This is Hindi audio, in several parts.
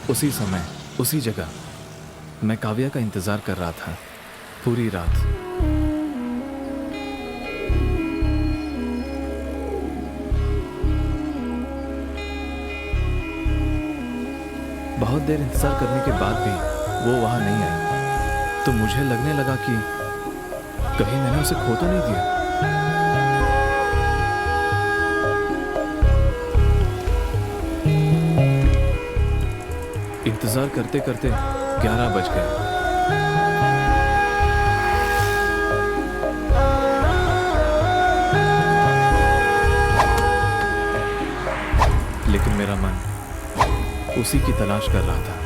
उसी समय, उसी जगह मैं काव्या का इंतजार कर रहा था पूरी रात। बहुत देर इंतजार करने के बाद भी वो वहां नहीं आई, तो मुझे लगने लगा कि कहीं मैंने उसे खो तो नहीं दिया। इंतजार करते करते 11 बज गए। लेकिन मेरा मन उसी की तलाश कर रहा था।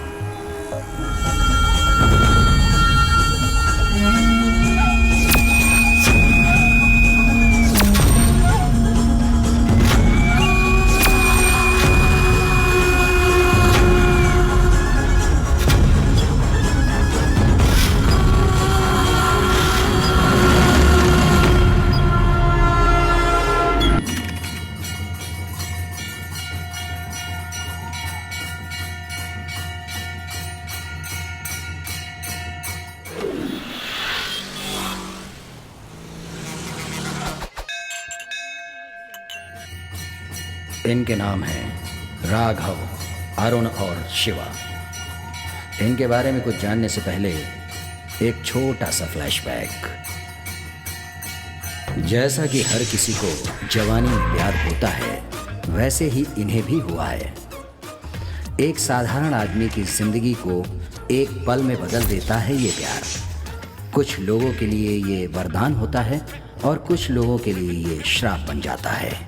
इनके नाम हैं राघव, अरुण और शिवा। इनके बारे में कुछ जानने से पहले एक छोटा सा फ्लैशबैक। जैसा कि हर किसी को जवानी में प्यार होता है, वैसे ही इन्हें भी हुआ है। एक साधारण आदमी की जिंदगी को एक पल में बदल देता है ये प्यार। कुछ लोगों के लिए ये वरदान होता है और कुछ लोगों के लिए ये श्राप बन जाता है।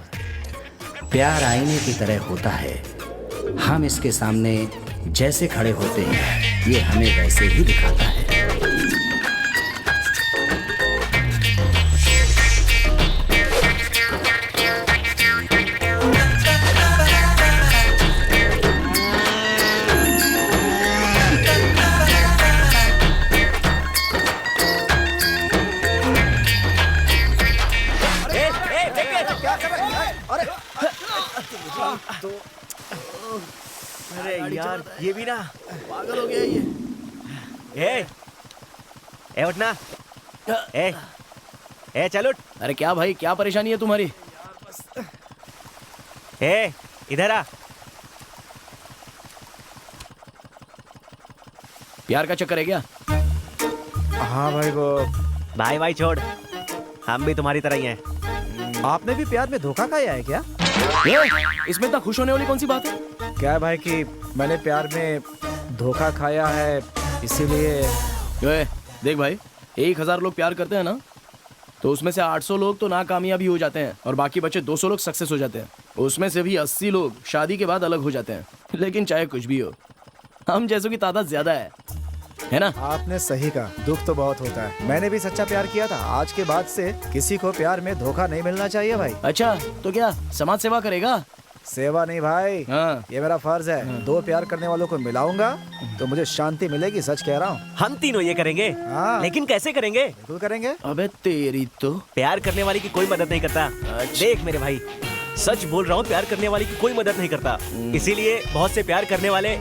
प्यार आईने की तरह होता है। हम इसके सामने जैसे खड़े होते हैं, ये हमें वैसे ही दिखाता है। अरे यार, ये भी ना पागल हो गया ये। ए उठना। ए चल उठ। अरे क्या भाई, क्या परेशानी है तुम्हारी? ए इधर आ। प्यार का चक्कर है क्या? हाँ भाई, वो भाई छोड़, हम भी तुम्हारी तरह ही हैं। आपने भी प्यार में धोखा खाया है क्या? इसमें इतना खुश होने वाली कौन सी बात है? क्या है भाई कि मैंने प्यार में धोखा खाया है, इसीलिए। देख भाई, 1000 लोग प्यार करते हैं ना, तो उसमें से 800 लोग तो नाकामयाबी हो जाते हैं और बाकी बचे 200 लोग सक्सेस हो जाते हैं। उसमें से भी 80 लोग शादी के बाद अलग हो जाते हैं। लेकिन चाहे कुछ भी हो, हम जैसों की तादाद ज्यादा है ना? आपने सही कहा, दुख तो बहुत होता है। मैंने भी सच्चा प्यार किया था। आज के बाद से किसी को प्यार में धोखा नहीं मिलना चाहिए भाई। अच्छा, तो क्या समाज सेवा करेगा? सेवा नहीं भाई, हाँ। ये मेरा फर्ज है। दो प्यार करने वालों को मिलाऊंगा तो मुझे शांति मिलेगी, सच कह रहा हूँ। हम तीनों ये करेंगे। हाँ। लेकिन कैसे करेंगे? बिल्कुल करेंगे। अबे तेरी तो। प्यार करने वाली की कोई मदद नहीं करता। देख मेरे भाई, सच बोल रहा हूँ, प्यार करने वाली की कोई मदद नहीं करता। इसीलिए बहुत से प्यार करने वाले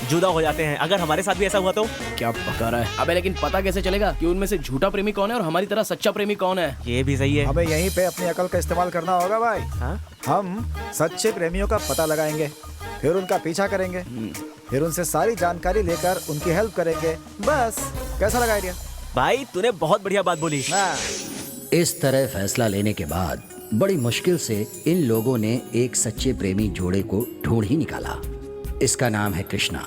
जुदा हो जाते हैं। अगर हमारे साथ भी ऐसा हुआ तो? क्या पका रहा है? अबे लेकिन पता कैसे चलेगा कि उनमें से झूठा प्रेमी कौन है और हमारी तरह सच्चा प्रेमी कौन है? ये भी सही है। हमें यहीं पे अपनी अकल का इस्तेमाल करना होगा भाई। हाँ? हम सच्चे प्रेमियों का पता लगाएंगे, फिर उनका पीछा करेंगे, फिर उनसे सारी जानकारी लेकर उनकी हेल्प करेंगे। बस, कैसा लगा आइडिया? भाई तूने बहुत बढ़िया बात बोली। इस तरह फैसला लेने के बाद बड़ी मुश्किल से इन लोगों ने एक सच्चे प्रेमी जोड़े को ढूंढ ही निकाला। इसका नाम है कृष्णा।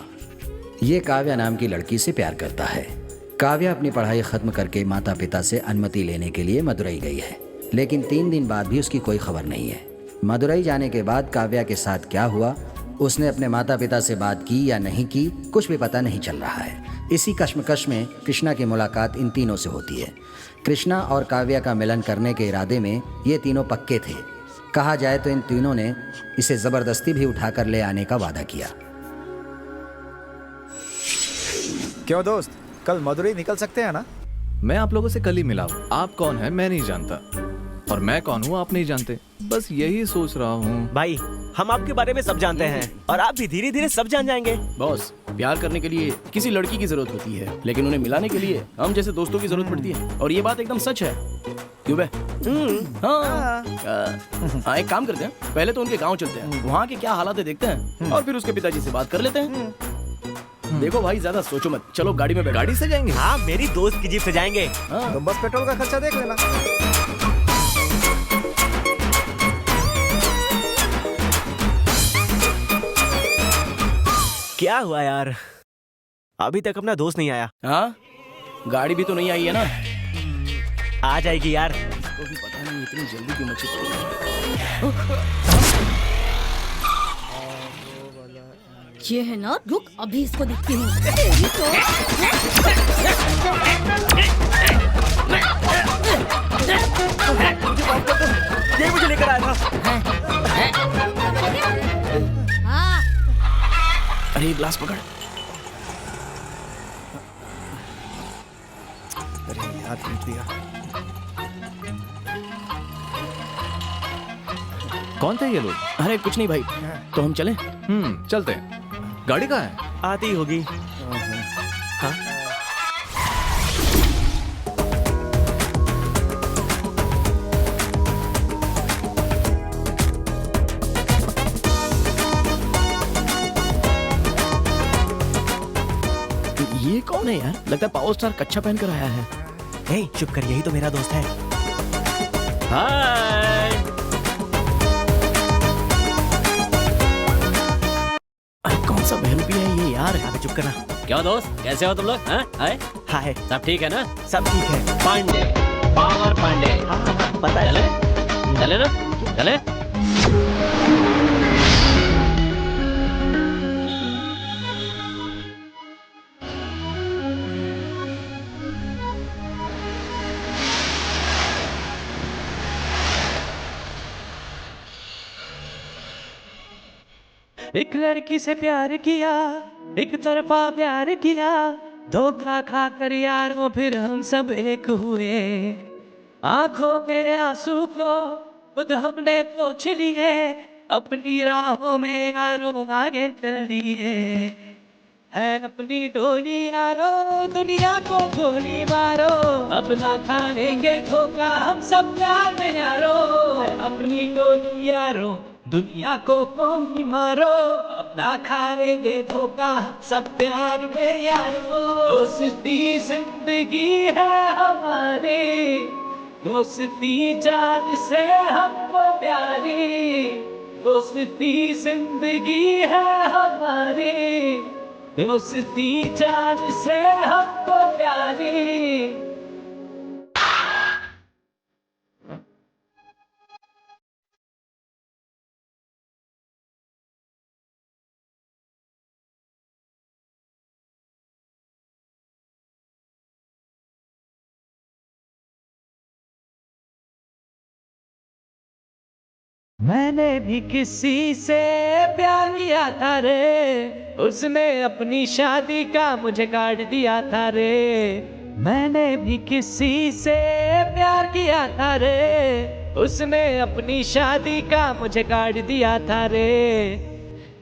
ये काव्या नाम की लड़की से प्यार करता है। काव्या अपनी पढ़ाई खत्म करके माता पिता से अनुमति लेने के लिए मदुरई गई है, लेकिन 3 दिन बाद भी उसकी कोई खबर नहीं है। मदुरई जाने के बाद काव्या के साथ क्या हुआ, उसने अपने माता पिता से बात की या नहीं की, कुछ भी पता नहीं चल रहा है। इसी कश्मकश में कृष्णा की मुलाकात इन तीनों से होती है। कृष्णा और काव्या का मिलन करने के इरादे में ये तीनों पक्के थे। कहा जाए तो इन तीनों ने इसे जबरदस्ती भी उठाकर ले आने का वादा किया। क्यों दोस्त, कल मदुरई निकल सकते हैं ना? मैं आप लोगों से कल ही मिला हूँ। आप कौन है मैं नहीं जानता। और मैं कौन हूँ आप नहीं जानते। बस यही सोच रहा हूँ। भाई हम आपके बारे में सब जानते हैं और आप भी धीरे धीरे सब जान जाएंगे। बॉस, प्यार करने के लिए किसी लड़की की जरूरत होती है, लेकिन उन्हें मिलाने के लिए हम जैसे दोस्तों की जरूरत पड़ती है। और ये बात एकदम सच है। क्यों बे? हाँ, एक काम करते हैं, पहले तो उनके गांव चलते हैं, वहाँ के क्या हालात है देखते हैं, और फिर उसके पिताजी से बात कर लेते हैं। देखो भाई, ज्यादा सोचो मत, चलो गाड़ी में बैठो। गाड़ी से जाएंगे? हाँ, मेरी दोस्त की जीप से जाएंगे। तो बस पेट्रोल का खर्चा देख लेना। क्या हुआ यार, अभी तक अपना दोस्त नहीं आया। हाँ, गाड़ी भी तो नहीं आई है ना। आ जाएगी यार। इसको भी पता नहीं इतनी जल्दी क्यों मची। ये है ना, रुक अभी इसको देखती हूँ। तेरी तो ये मुझे लेकर आया था। हाँ, अरे एक ग्लास पकड़। अरे यार, पीट दिया। कौन थे ये लोग? अरे कुछ नहीं भाई, तो हम चलें? चलते हैं। गाड़ी कहाँ है? आती होगी। हाँ, ये कौन है यार? लगता है पावर स्टार कच्चा पहन कर आया है। हे चुप कर, यही तो मेरा दोस्त है। हाय। अरे कौन सा बहलूपी है ये यार? अबे चुप करना। क्या दोस्त, कैसे हो तुम लोग? हाँ आए, हाय, सब ठीक है ना? सब ठीक है। पांडे, पावर पांडे। हाँ, पता है। चले चले ना, चले। एक लड़की से प्यार किया, एक तरफा प्यार किया, धोखा खा कर यारों फिर हम सब एक हुए। आंखों में आंसू को खुद हमने पोंछ लिए, अपनी राहों में यारों आगे चल दिए। है अपनी डोली यारो, दुनिया को गोली मारो, अपना खाएंगे धोखा हम सब प्यार में यारो। है अपनी डोली यारो, दुनिया को गोली मारो, अपना खाएंगे धोखा हम सब प्यार में यारो। दोस्ती जिंदगी है हमारी, दोस्ती जान से हमको प्यारी, दोस्ती जिंदगी है हमारी, दोस्ती जान से हमको प्यारी। मैंने भी किसी से प्यार किया था रे, उसने अपनी शादी का मुझे काट दिया था रे। मैंने भी किसी से प्यार किया था रे, उसने अपनी शादी का मुझे काट दिया था रे।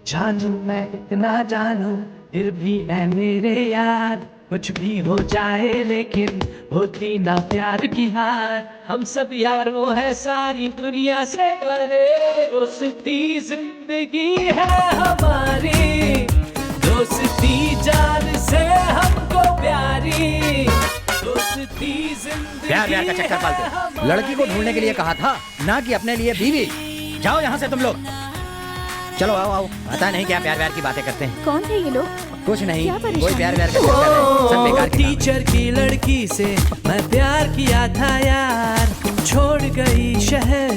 जानू मैं इतना जानू, फिर भी है मेरे यार, कुछ भी हो जाए लेकिन होती ना प्यार की हार। हम सब यारों है सारी दुनिया से परे, दोस्ती जिंदगी है हमारी, दोस्ती जान से हमको प्यारी, दोस्ती जिंदगी। प्यार का चक्कर पालते, लड़की को ढूंढने के लिए कहा था, ना कि अपने लिए बीवी। जाओ यहाँ से तुम लोग, चलो आओ आओ। पता नहीं क्या प्यार व्यार की बातें करते हैं। कौन थे ये लोग? कुछ नहीं, क्या परेशानी? कोई प्यार व्यार का चक्कर है, सब बेकार के काम है। टीचर की लड़की से मैं प्यार किया था यार, छोड़ गई शहर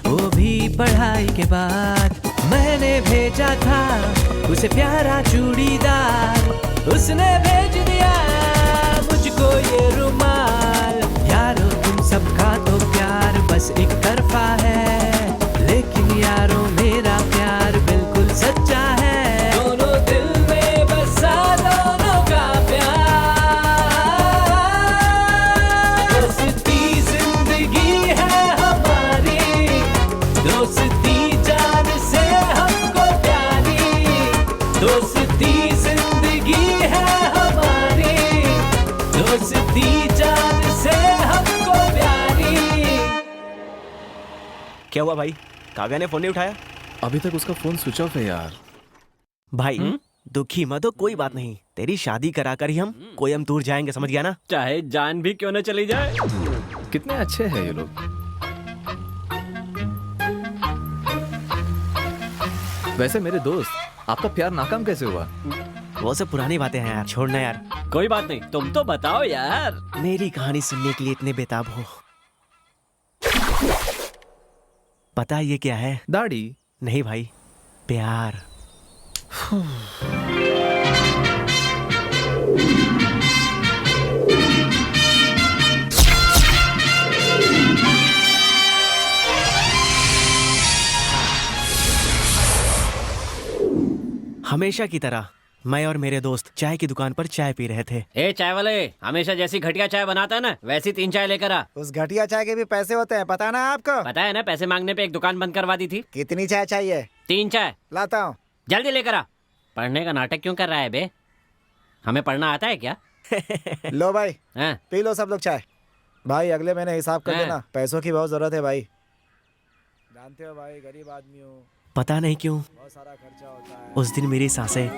वो भी पढ़ाई के बाद। मैंने भेजा था उसे प्यारा चूड़ीदार, उसने भेज दिया मुझको ये रुमाल। यारो तुम सबका तो प्यार बस एक तरफा है, लेकिन यारो मेरा प्यार बिल्कुल सच्चा है। दोनों दिल में बसा दोनों का प्यार, दोस्ती जिंदगी है हमारी। जिंदगी है हमारी, दोस्ती जान से हमको प्यारी। क्या हुआ भाई, काव्या ने फोन नहीं उठाया? अभी तक उसका फोन स्विच ऑफ है यार। भाई दुखी मत हो, कोई बात नहीं, तेरी शादी करा कर ही हम कोयम्बतूर जाएंगे, समझ गया ना? चाहे जान भी क्यों न चली जाए। कितने अच्छे हैं ये लोग। वैसे मेरे दोस्त, आपका प्यार नाकाम कैसे हुआ? वो सब पुरानी बातें हैं यार, छोड़ना यार। कोई बात नहीं, तुम तो बताओ यार। मेरी कहानी सुनने के लिए इतने बेताब हो। पता ये क्या है? दाढ़ी? नहीं भाई, प्यार। हमेशा की तरह मैं और मेरे दोस्त चाय की दुकान पर चाय पी रहे थे। ए चाय वाले, हमेशा जैसी घटिया चाय बनाता है ना, वैसी 3 चाय लेकर आ। उस घटिया चाय के भी पैसे होते हैं, पता ना आपको? पता है ना, पैसे मांगने पे एक दुकान बंद करवा दी थी। कितनी चाय चाहिए? 3 चाय लाता हूँ। जल्दी लेकर आ। पढ़ने का नाटक क्यों कर रहा है बे? हमें पढ़ना आता है क्या? लो भाई, हाँ? पी लो सब लोग चाय। भाई अगले महीने हिसाब कर हाँ। देना, पैसों की बहुत जरूरत है भाई। जानते हो भाई, गरीब आदमी हूँ, पता नहीं क्यों बहुत सारा खर्चा होता है। उस दिन मेरी सांसें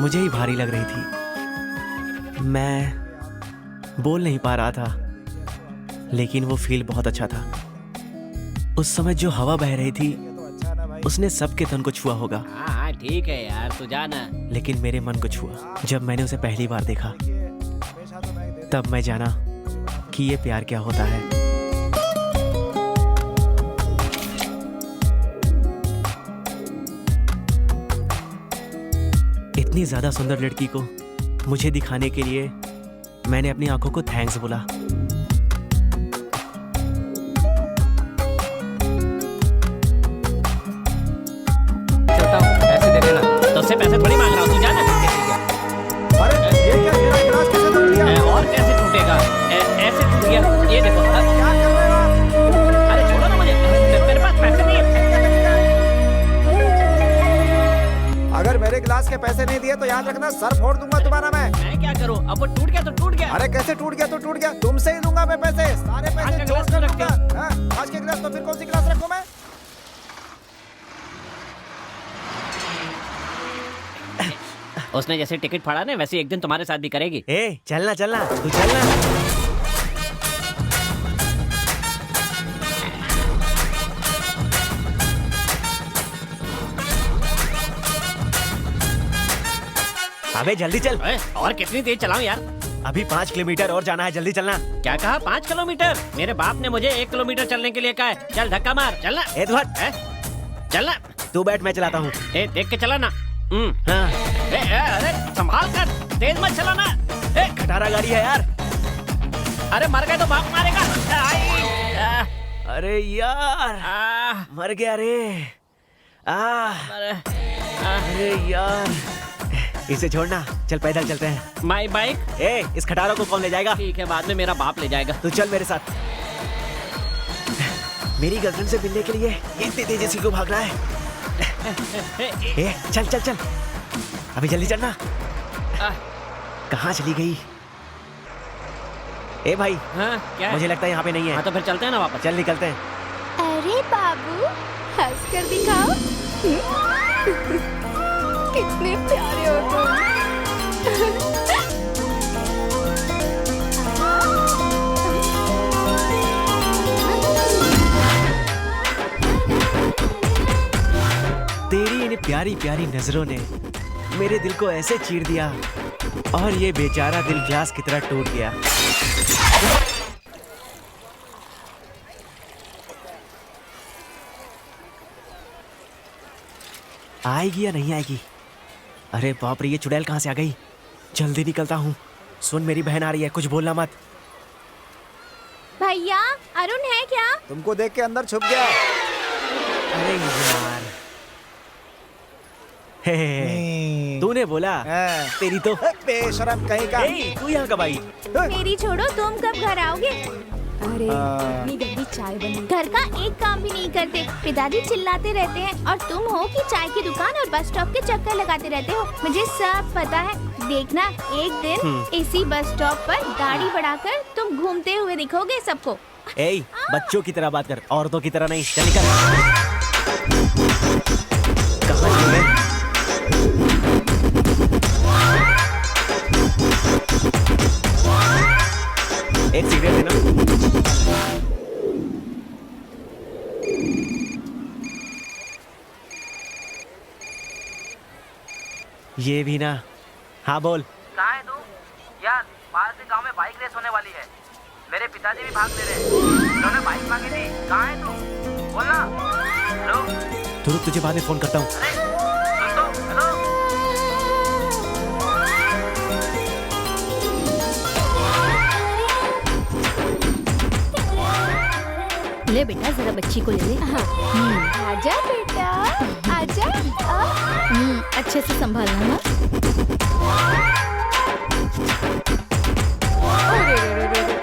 मुझे ही भारी लग रही थी। मैं बोल नहीं पा रहा था, लेकिन वो फील बहुत अच्छा था। उस समय जो हवा बह रही थी तो अच्छा ना भाई। उसने सबके तन को छुआ होगा, हाँ ठीक है यार, तू जाना। लेकिन मेरे मन को छुआ। जब मैंने उसे पहली बार देखा, हमेशा तो मैं देता तब मैं जाना कि ये प्यार क्या होता है। इतनी ज्यादा सुंदर लड़की को मुझे दिखाने के लिए मैंने अपनी आंखों को थैंक्स बोला। चलता हूँ, पैसे दे देना। तो उससे पैसे थोड़ी मांग रहा हूँ, तू जाना। अरे ये क्या, मेरा गिलास कैसे टूट गया? और कैसे टूटेगा? ऐसे टूट गया, ये देखो। क्या कर रहे हो आप? अरे छोड़ो ना मुझे, मेरे पास पैसे नहीं है। अगर मेरे गिलास के पैसे नहीं दिए तो याद रखना, सर फोड़ दूंगा तुम्हारा मैं। मैं क्या करूँ? अब वो टूट गया तो टूट गया। अरे कैसे टूट गया तो टूट गया, तुमसे ही दूंगा मैं पैसे, सारे आज पैसे का जोड़ गिलास कर क्यों रखते दूंगा। हाँ, आज के गिलास तो फिर कौन सी गिलास रखूं मैं? उसने जैसे टिकट फाड़ा ना, वैसे एक दिन तुम्हारे साथ भी करेगी। ए चलना चलना, तू चलना। अबे जल्दी चल। और कितनी तेज चलाऊं यार? अभी 5 किलोमीटर और जाना है, जल्दी चलना। क्या कहा? 5 किलोमीटर? मेरे बाप ने मुझे 1 किलोमीटर चलने के लिए कहा है। चल धक्का मार, चलना। ए तू हट। चलना। तू बैठ, मैं चलाता हूँ। ए देख के चलाना। हाँ, अरे संभाल कर, तेज मत चलाना। खटारा गाड़ी है यार। अरे मर गए तो बाप मारेगा। अरे यार, मर गया रे। अरे यार, इसे छोड़ना, चल पैदल चलते हैं। My bike? ए, इस खटारा को कौन ले जाएगा? ठीक है, बाद में मेरा बाप ले जाएगा। तू चल मेरे साथ। मेरी गर्लफ्रेंड से मिलने के लिए इतनी तेजी से क्यों भाग रहा है? ए, चल चल चल, अभी जल्दी चलना। कहाँ चली गई? ए भाई, हाँ, क्या है? मुझे लगता है यहाँ पे नहीं है। हाँ तो फिर चलते हैं ना वापस। चल निकलते हैं। अरे बाबू, हंस कर दिखाओ। कितने प्यारे हो तुम। तेरी इन प्यारी प्यारी नजरों ने मेरे दिल को ऐसे चीर दिया, और ये बेचारा दिल ग्लास की तरह टूट गया। आएगी या नहीं आएगी? अरे बाप रे, ये चुड़ैल कहाँ से आ गई? जल्दी निकलता हूँ। सुन, मेरी बहन आ रही है, कुछ बोलना मत। भैया, अरुण है क्या? तुमको देख के अंदर छुप गया। अरे यार, हे, तूने बोला। हाँ। तेरी तो बेशरम कहीं का। ए, तू यहाँ कब आई? मेरी छोड़ो, तुम कब घर आओगे? अरे इतनी गंदी चाय बनी। घर का एक काम भी नहीं करते, पिताजी चिल्लाते रहते हैं और तुम हो कि चाय की दुकान और बस स्टॉप के चक्कर लगाते रहते हो। मुझे सब पता है। देखना एक दिन इसी बस स्टॉप पर दाढ़ी बढ़ाकर तुम घूमते हुए दिखोगे सबको। ए, बच्चों की तरह बात कर, औरतों की तरह नहीं। चल निकल। कहाँ चल रहे? एक सिगरेट देना। ये भी ना। हाँ बोल। कहाँ है तू? यार बाहर से गांव में बाइक रेस होने वाली है। मेरे पिताजी भी भाग ले रहे हैं। उन्होंने बाइक मांगी थी। कहाँ है तू? बोल ना। हेलो। तो रुक, तुझे बाद में फोन करता हूँ। अरे सुन तो। हेलो। ले बेटा जरा बच्ची को ले ले। आजा बेटा, आजा। अच्छे से संभालना ना।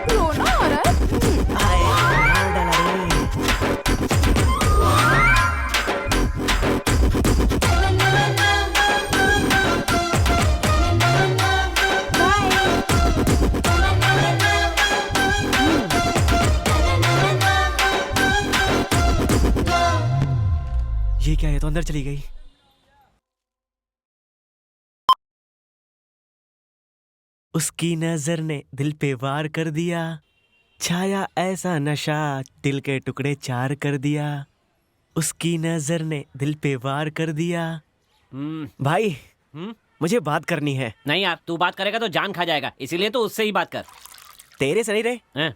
रोना आ रहा है। ये क्या है? तो अंदर चली गई। उसकी नजर ने दिल पे वार कर दिया, छाया ऐसा नशा दिल के टुकड़े चार कर दिया। उसकी नजर ने दिल पे वार कर दिया। भाई मुझे बात करनी है। नहीं यार, तू बात करेगा तो जान खा जाएगा, इसीलिए तो उससे ही बात कर। तेरे से नहीं रे, हैं?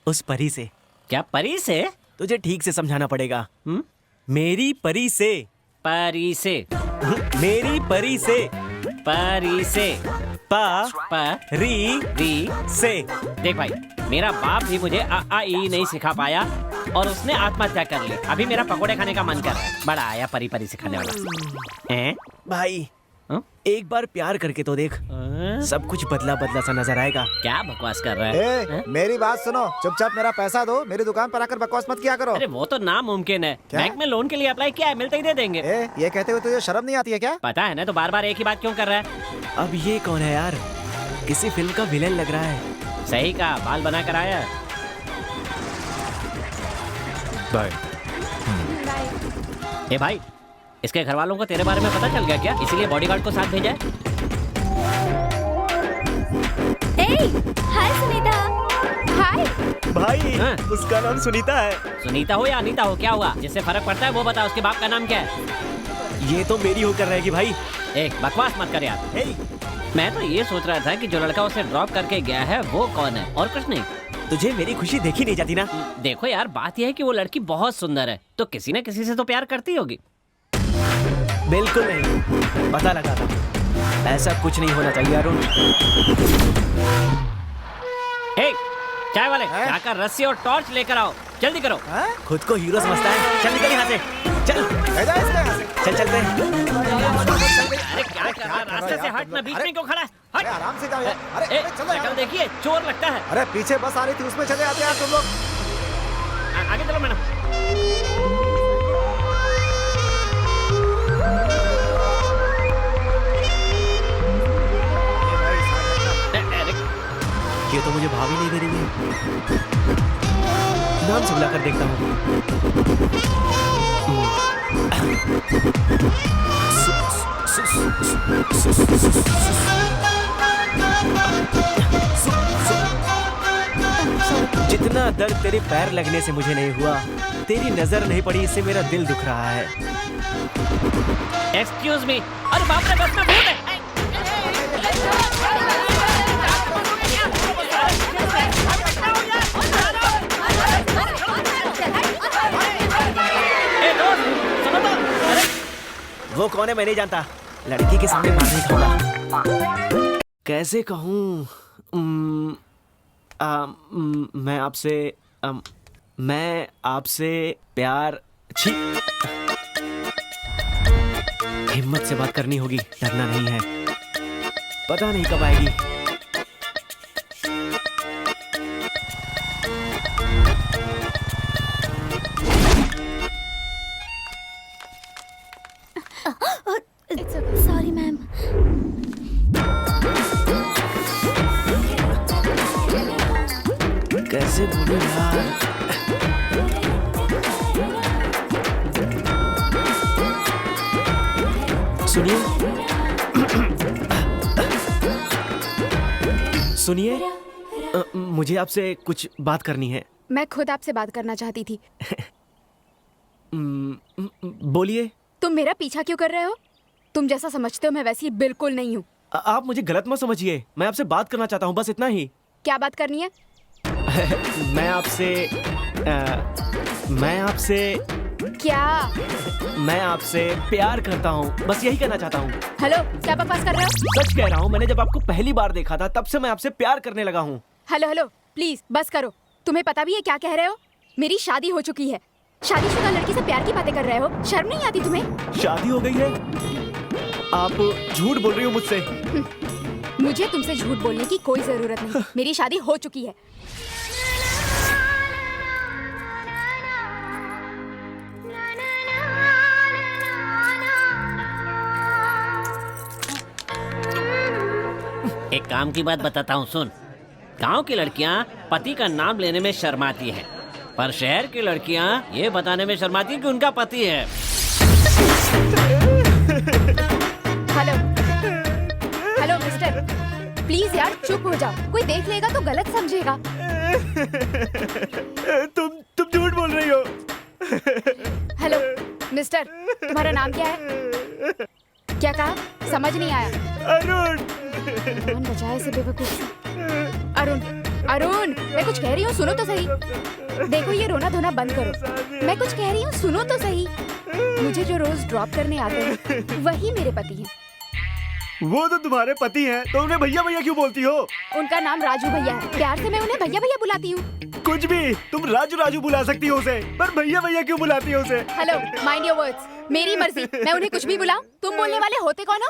उस परी से। क्या परी से? तुझे ठीक से समझाना पड़ेगा। मेरी परी से। परी से। मेरी परी से। परी से। री री से। देख भाई, मेरा बाप भी मुझे आ आ ई नहीं सिखा पाया और उसने आत्महत्या कर ली। अभी मेरा पकोड़े खाने का मन कर रहा है। बड़ा आया परी परी सिखाने वाला। हैं? भाई हाँ? एक बार प्यार करके तो देख, सब कुछ बदला बदला सा नजर आएगा। क्या बकवास कर रहा है? मेरी बात सुनो, चुपचाप मेरा पैसा दो। मेरी दुकान पर आकर बकवास मत किया करो। अरे वो तो नामुमकिन है। बैंक में लोन के लिए अप्लाई किया है, मिलते ही दे देंगे। ये कहते हुए तुझे शर्म नहीं आती है क्या? पता है ना, तो बार बार एक ही बात क्यों कर रहा है? अब ये कौन है यार? किसी फिल्म का विलेन लग रहा है। सही कहा, बाल बना कर आया। बाय। ए भाई, इसके घर वालों को तेरे बारे में पता चल गया क्या? इसीलिए बॉडीगार्ड को साथ भेजा है। हाय सुनीता। हाय। भाई हाँ? उसका नाम सुनीता है। सुनीता हो या अनीता हो, क्या हुआ? जिससे फर्क पड़ता है वो बता, उसके बाप का नाम क्या है? ये तो मेरी होकर रहेगी भाई। एक बकवास मत कर यार। मैं तो ये सोच रहा था कि जो लड़का उसे ड्रॉप करके गया है वो कौन है, और कुछ नहीं। तुझे मेरी खुशी देखी नहीं जाती ना? देखो यार, बात यह है कि वो लड़की बहुत सुंदर है, तो किसी न किसी से तो प्यार करती होगी। बिल्कुल नहीं, पता लगा था। ऐसा कुछ नहीं होना चाहिए अरुण। हे, चाय वाले, जाकर रस्सी और टॉर्च लेकर आओ, जल्दी करो। खुद को हीरो समझता है। चल निकल यहाँ से। चल चल चलते हैं। अरे क्या कर रहा है? रास्ते से हट ना, बीच में क्यों खड़ा है? हट। आराम से जाओ यार। अरे ए, शक्ल देखिए, चोर लगता है। अरे पीछे बस आ रही थी, उसमें चले आते यार तुम लोग। आगे चलो मैडम। ये तो मुझे भाव ही नहीं दे रही है। नाम से बुलाकर देखता हूँ। जितना दर्द तेरे पैर लगने से मुझे नहीं हुआ, तेरी नजर नहीं पड़ी इससे मेरा दिल दुख रहा है। Excuse me. अरे बाप रे, बस में भूत है। वो कौन है मैं नहीं जानता। लड़की के सामने मार नहीं खाऊंगा। कैसे कहूँ? मैं आपसे प्यार। छी, हिम्मत से बात करनी होगी, डरना नहीं है। पता नहीं कब आएगी। कैसे बोलूं यार। सुनिए सुनिए, मुझे आपसे कुछ बात करनी है। मैं खुद आपसे बात करना चाहती थी। बोलिए। तुम मेरा पीछा क्यों कर रहे हो? तुम जैसा समझते हो मैं वैसी बिल्कुल नहीं हूँ। आप मुझे गलत मत समझिए, मैं आपसे बात करना चाहता हूँ, बस इतना ही। क्या बात करनी है? मैं आपसे क्या? मैं आपसे प्यार करता हूँ, बस यही कहना चाहता हूँ। हेलो, क्या बकवास कर रहे हो? सच कह रहा हूँ, मैंने जब आपको पहली बार देखा था तब से मैं आपसे प्यार करने लगा हूँ। हेलो हेलो, प्लीज बस करो। तुम्हें पता भी है क्या कह रहे हो? मेरी शादी हो चुकी है। शादीशुदा लड़की से प्यार की बातें कर रहे हो? शर्म नहीं आती तुम्हें? शादी हो गई है? आप झूठ बोल रही हो मुझसे। मुझे तुमसे झूठ बोलने की कोई जरूरत नहीं। मेरी शादी हो चुकी है। एक काम की बात बताता हूँ, सुन। गांव की लड़कियां पति का नाम लेने में शर्माती हैं, पर शहर की लड़कियां ये बताने में शर्माती हैं कि उनका पति है। हेलो हेलो मिस्टर, प्लीज यार चुप हो जाओ। कोई देख लेगा तो गलत समझेगा। तुम झूठ बोल रही हो। हेलो मिस्टर, तुम्हारा नाम क्या है? क्या कहा? समझ नहीं आया। अरुण। कौन बचाया इसे बेवकूफ से? अरुण, अरुण, मैं कुछ कह रही हूँ, सुनो तो सही। देखो ये रोना धोना बंद करो। मैं कुछ कह रही हूँ, सुनो तो सही। मुझे जो रोज ड्रॉप करने आते हैं वही मेरे पति हैं। वो तो तुम्हारे पति हैं, तो उन्हें भैया भैया क्यों बोलती हो? उनका नाम राजू भैया है। प्यार से मैं उन्हें भैया भैया बुलाती हूँ। कुछ भी, तुम राजू राजू बुला सकती हो उसे, पर भैया भैया क्यों बुलाती हो उसे? Hello, mind your words. मेरी मर्जी, मैं उन्हें कुछ भी बुलाऊं। तुम बोलने वाले होते कौन हो?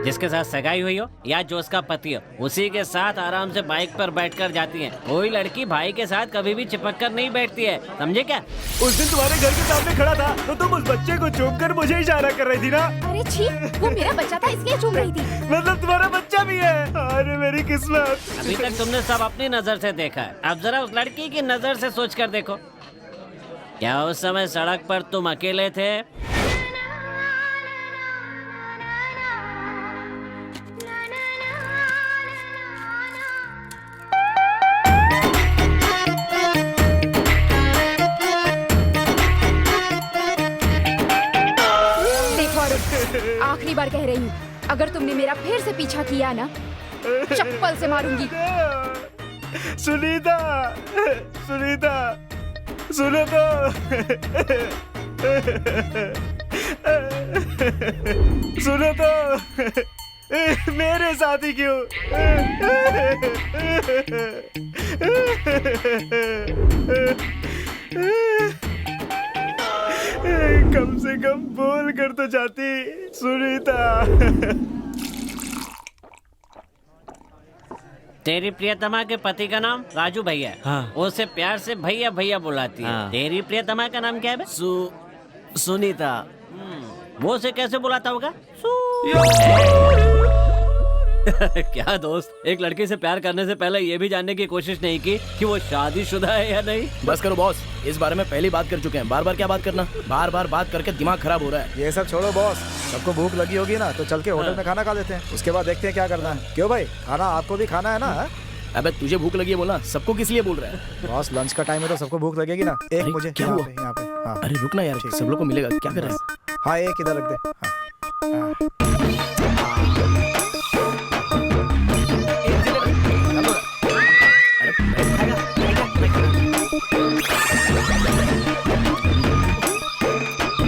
जिसके साथ सगाई हुई हो या जो उसका पति हो, उसी के साथ आराम से बाइक पर बैठकर जाती है। कोई लड़की भाई के साथ कभी भी चिपक कर नहीं बैठती है, समझे क्या? उस दिन तुम्हारे घर के सामने खड़ा था तो तुम उस बच्चे को चूम कर मुझे इशारा कर रही थी ना? अरे छी, वो मेरा बच्चा था इसलिए चूम रही थी। मतलब तुम्हारा बच्चा भी है? अरे मेरी किस्मत। अभी तक तुमने सब अपनी नजर से देखा है, अब जरा उस लड़की की नजर से सोच कर देखो। क्या उस समय सड़क पर तुम अकेले थे? आखिरी बार कह रही हूँ, अगर तुमने मेरा फिर से पीछा किया ना, चप्पल से मारूंगी। सुनीता, सुनीता, सुनो तो। सुनो तो, मेरे साथ ही क्यों? कम से कम बोल कर तो जाती सुनीता। तेरी प्रियतमा के पति का नाम राजू भैया है। हाँ। वो उसे प्यार से भैया भैया बुलाती है। हाँ। तेरी प्रियतमा का नाम क्या है बे? सुनीता। वो उसे कैसे बुलाता होगा? क्या दोस्त, एक लड़की से प्यार करने से पहले ये भी जानने की कोशिश नहीं की कि वो शादीशुदा है या नहीं? बस करो बॉस, इस बारे में पहले बात कर चुके हैं। बार बार क्या बात करना? बार बार बात करके दिमाग खराब हो रहा है। ये सब छोड़ो बॉस, सबको भूख लगी होगी ना, तो चल के होटल में खाना खा लेते हैं। उसके बाद देखते हैं क्या करना है। क्यों भाई, खाना आपको भी खाना है ना? अबे तुझे भूख लगी है बोला, सबको किस लिए बोल रहा है? बॉस लंच का टाइम है तो सबको भूख लगेगी ना। एक अरे, मुझे क्या यहाँ हुआ? पे, यहाँ पे। हाँ अरे रुक ना यार, सब लोग को मिलेगा। क्या कर रहा है? हाँ, एक इधर रख दे। हाँ।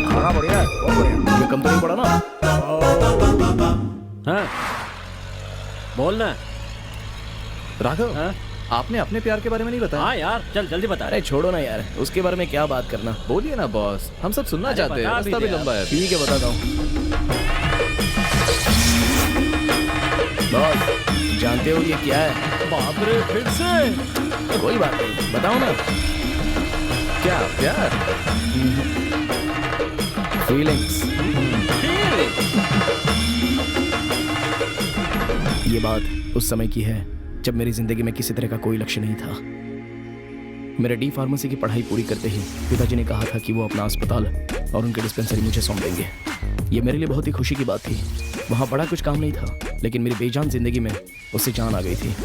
खाना बढ़िया है, बहुत बढ़िया। ये कम तो नहीं पड़ा ना? हाँ, बोलना। राघव, हाँ? आपने अपने प्यार के बारे में नहीं बताया? हाँ यार, चल जल्दी बता। अरे छोड़ो ना यार, उसके बारे में क्या बात करना। बोलिए ना बॉस, हम सब सुनना अरे चाहते हैं। बता भी रास्ता भी दे लंबा है। ठीक है, बताता हूँ। बॉस जानते हो ये क्या है? बाप रे, फिर से? कोई बात नहीं, बताओ ना। क्या प्यार? फीलिंग्स। ये बात उस समय की है जब मेरी जिंदगी में किसी तरह का कोई लक्ष्य नहीं था। मेरे डी फार्मेसी की पढ़ाई पूरी करते ही पिताजी ने कहा था कि वो अपना अस्पताल और उनकी डिस्पेंसरी मुझे सौंप देंगे। ये मेरे लिए बहुत ही खुशी की बात थी। वहाँ बड़ा कुछ काम नहीं था, लेकिन मेरी बेजान जिंदगी में उससे जान आ गई थी।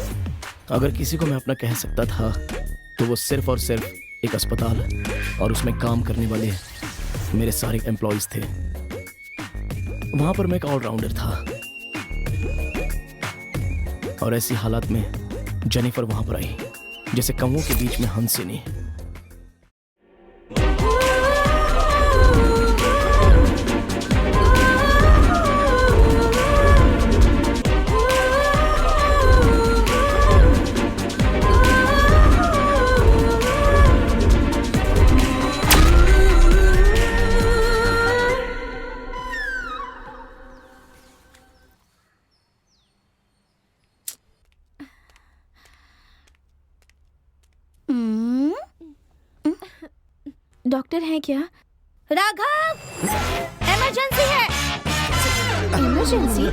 अगर किसी को मैं अपना कह सकता था तो वो सिर्फ और सिर्फ एक अस्पताल और उसमें काम करने वाले मेरे सारे एम्प्लॉयज थे। वहाँ पर मैं एक ऑलराउंडर था और ऐसी हालात में जेनिफर वहाँ पर आई जैसे कौवों के बीच में हंसिनी। डॉक्टर है क्या? राघव, इमरजेंसी है। इमरजेंसी?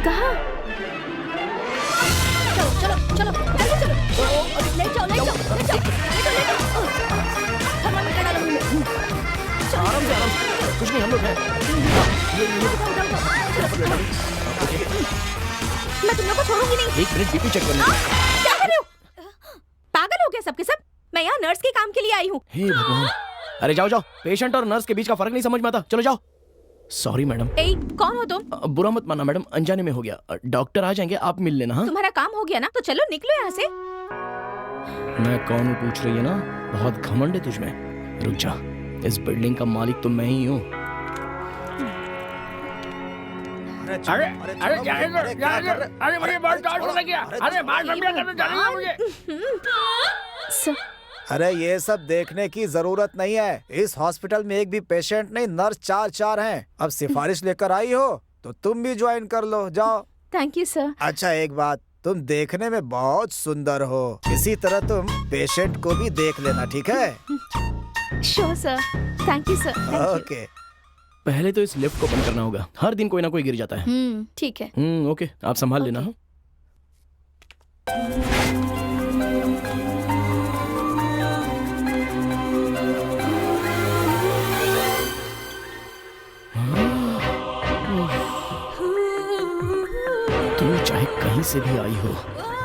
कहाँ? चलो चलो चलो जल्दी चलो। ले जाओ ले जाओ ले जाओ ले जाओ। थर्मामीटर डालो मुझे। आराम से कुछ नहीं, हम लोग हैं। मैं तुम लोग को छोड़ूंगी नहीं। 1 मिनट बीपी चेक करने दो। क्या कर रहे हो? पागल हो गया सबके सब? मैं यहाँ नर्स के काम के लिए आई हूँ। हे भगवान, अरे जाओ जाओ, पेशेंट और नर्स के बीच का फर्क नहीं समझ में आता। चलो जाओ। Sorry madam. ए, कौन हो तुम? बुरा मत माना मैडम, अनजाने में हो गया। डॉक्टर आ जाएंगे, आप मिल लेना। हाँ, तुम्हारा काम हो गया ना, तो चलो निकलो यहाँ से। मैं कौन हूँ पूछ रही है ना? बहुत घमंड है तुझमें। रुक जा, इस बिल्डिंग का मालिक तो मैं ही हूँ। अरे अरे अरे मुझे बहुत डर लग गया। अरे बात समझा करने जाने मुझे। अरे ये सब देखने की जरूरत नहीं है। इस हॉस्पिटल में एक भी पेशेंट नहीं, नर्स 4 हैं। अब सिफारिश लेकर आई हो तो तुम भी ज्वाइन कर लो, जाओ। Thank you sir. अच्छा एक बात, तुम देखने में बहुत सुंदर हो, इसी तरह तुम पेशेंट को भी देख लेना, ठीक है? Sure sir, thank you sir. Okay. पहले तो इस लिफ्ट को बंद करना होगा, हर दिन कोई ना कोई गिर जाता है। ठीक है। ओके, आप संभाल लेना। तू चाहे कहीं से भी आई हो,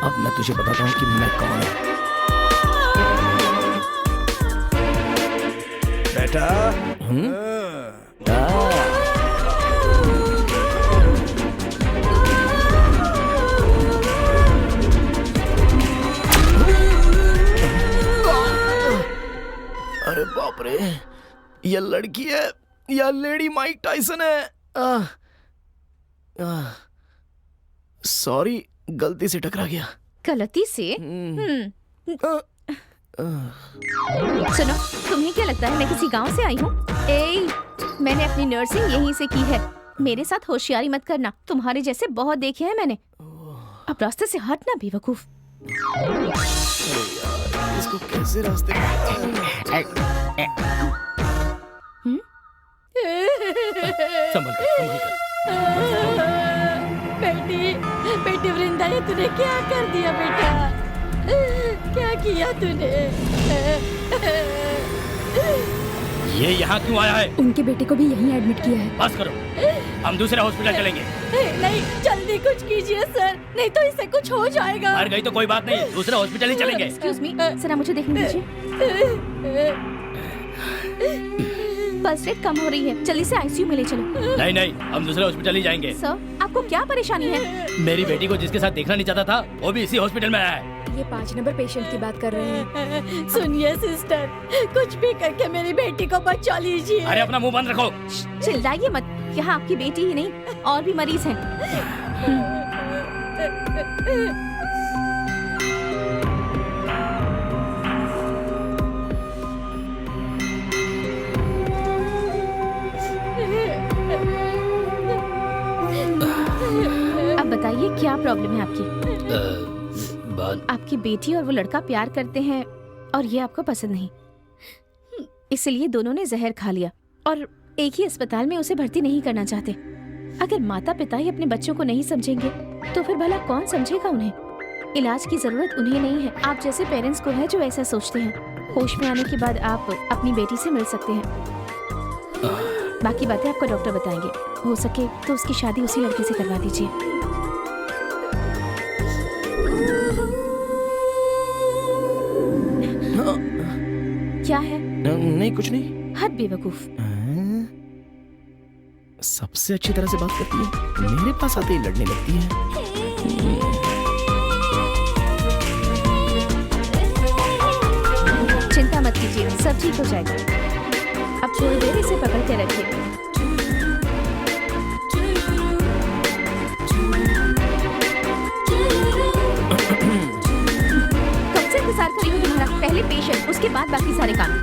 अब मैं तुझे बताता हूँ कि मैं कौन हूँ। बेटा। अरे बाप रे, ये लड़की है या लेडी माइक टाइसन है? सॉरी, गलती से टकरा गया। गलती से? सुनो, तुम्हें क्या लगता है मैं किसी गांव से आई हूँ? मैंने अपनी नर्सिंग यहीं से की है। मेरे साथ होशियारी मत करना, तुम्हारे जैसे बहुत देखे हैं मैंने। अब रास्ते से हटना बेवकूफ। इसको कैसे रास्ते संभल कर। बेटी वृंदा, ये तूने क्या कर दिया बेटा? क्या किया तूने? ये यहाँ क्यों आया है? उनके बेटे को भी यहीं एडमिट किया है। बस करो, हम दूसरे हॉस्पिटल चलेंगे। नहीं, जल्दी कुछ कीजिए सर, नहीं तो इससे कुछ हो जाएगा। मर गई तो कोई बात नहीं, दूसरे हॉस्पिटल ही चलेंगे। एक्सक्यूज मी, जरा मुझे देखने दीजिए। पल्स रेट कम हो रही है, जल्दी से आईसीयू में ले चलो। नहीं, हम दूसरे हॉस्पिटल ही जाएंगे। सर, आपको क्या परेशानी है? मेरी बेटी को जिसके साथ देखना नहीं चाहता था, वो भी इसी हॉस्पिटल में आया है। ये 5 नंबर पेशेंट की बात कर रहे हैं। सुनिए सिस्टर, कुछ भी करके मेरी बेटी को बचा लीजिए। अरे अपना मुंह बंद रखो। चिल्लाइए मत, यहाँ आपकी बेटी ही नहीं और भी मरीज हैं। अब बताइए क्या प्रॉब्लम है आपकी? आपकी बेटी और वो लड़का प्यार करते हैं, और ये आपको पसंद नहीं, इसलिए दोनों ने जहर खा लिया और एक ही अस्पताल में उसे भर्ती नहीं करना चाहते। अगर माता पिता ही अपने बच्चों को नहीं समझेंगे तो फिर भला कौन समझेगा उन्हें। इलाज की जरूरत उन्हें नहीं है, आप जैसे पेरेंट्स को है जो ऐसा सोचते हैं। होश में आने के बाद आप अपनी बेटी से मिल सकते हैं। बाकी बातें आपका डॉक्टर बताएंगे। हो सके तो उसकी शादी उसी लड़के से करवा दीजिए। क्या है? नहीं कुछ नहीं। हद बेवकूफ। सबसे अच्छी तरह से बात करती है, मेरे पास आते ही लड़ने लगती है। चिंता मत कीजिए, सब ठीक हो जाएगा। अब थोड़ी देर इसे पकड़ के रखिए। कब से इंतजार कर रही हूँ तुम्हारा। पहले पेशेंट, उसके बाद बाकी सारे काम।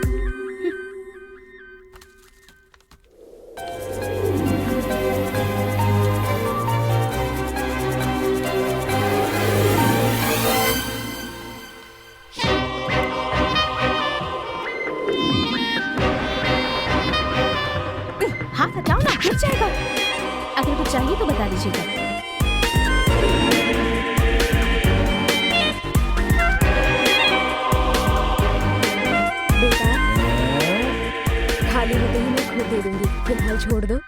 हाथ हटाओ ना, गिर जाएगा। अगर कुछ चाहिए तो बता दीजिएगा। बेटा, खाली होते ही मैं खुद दे दूंगी, फिलहाल छोड़ दो।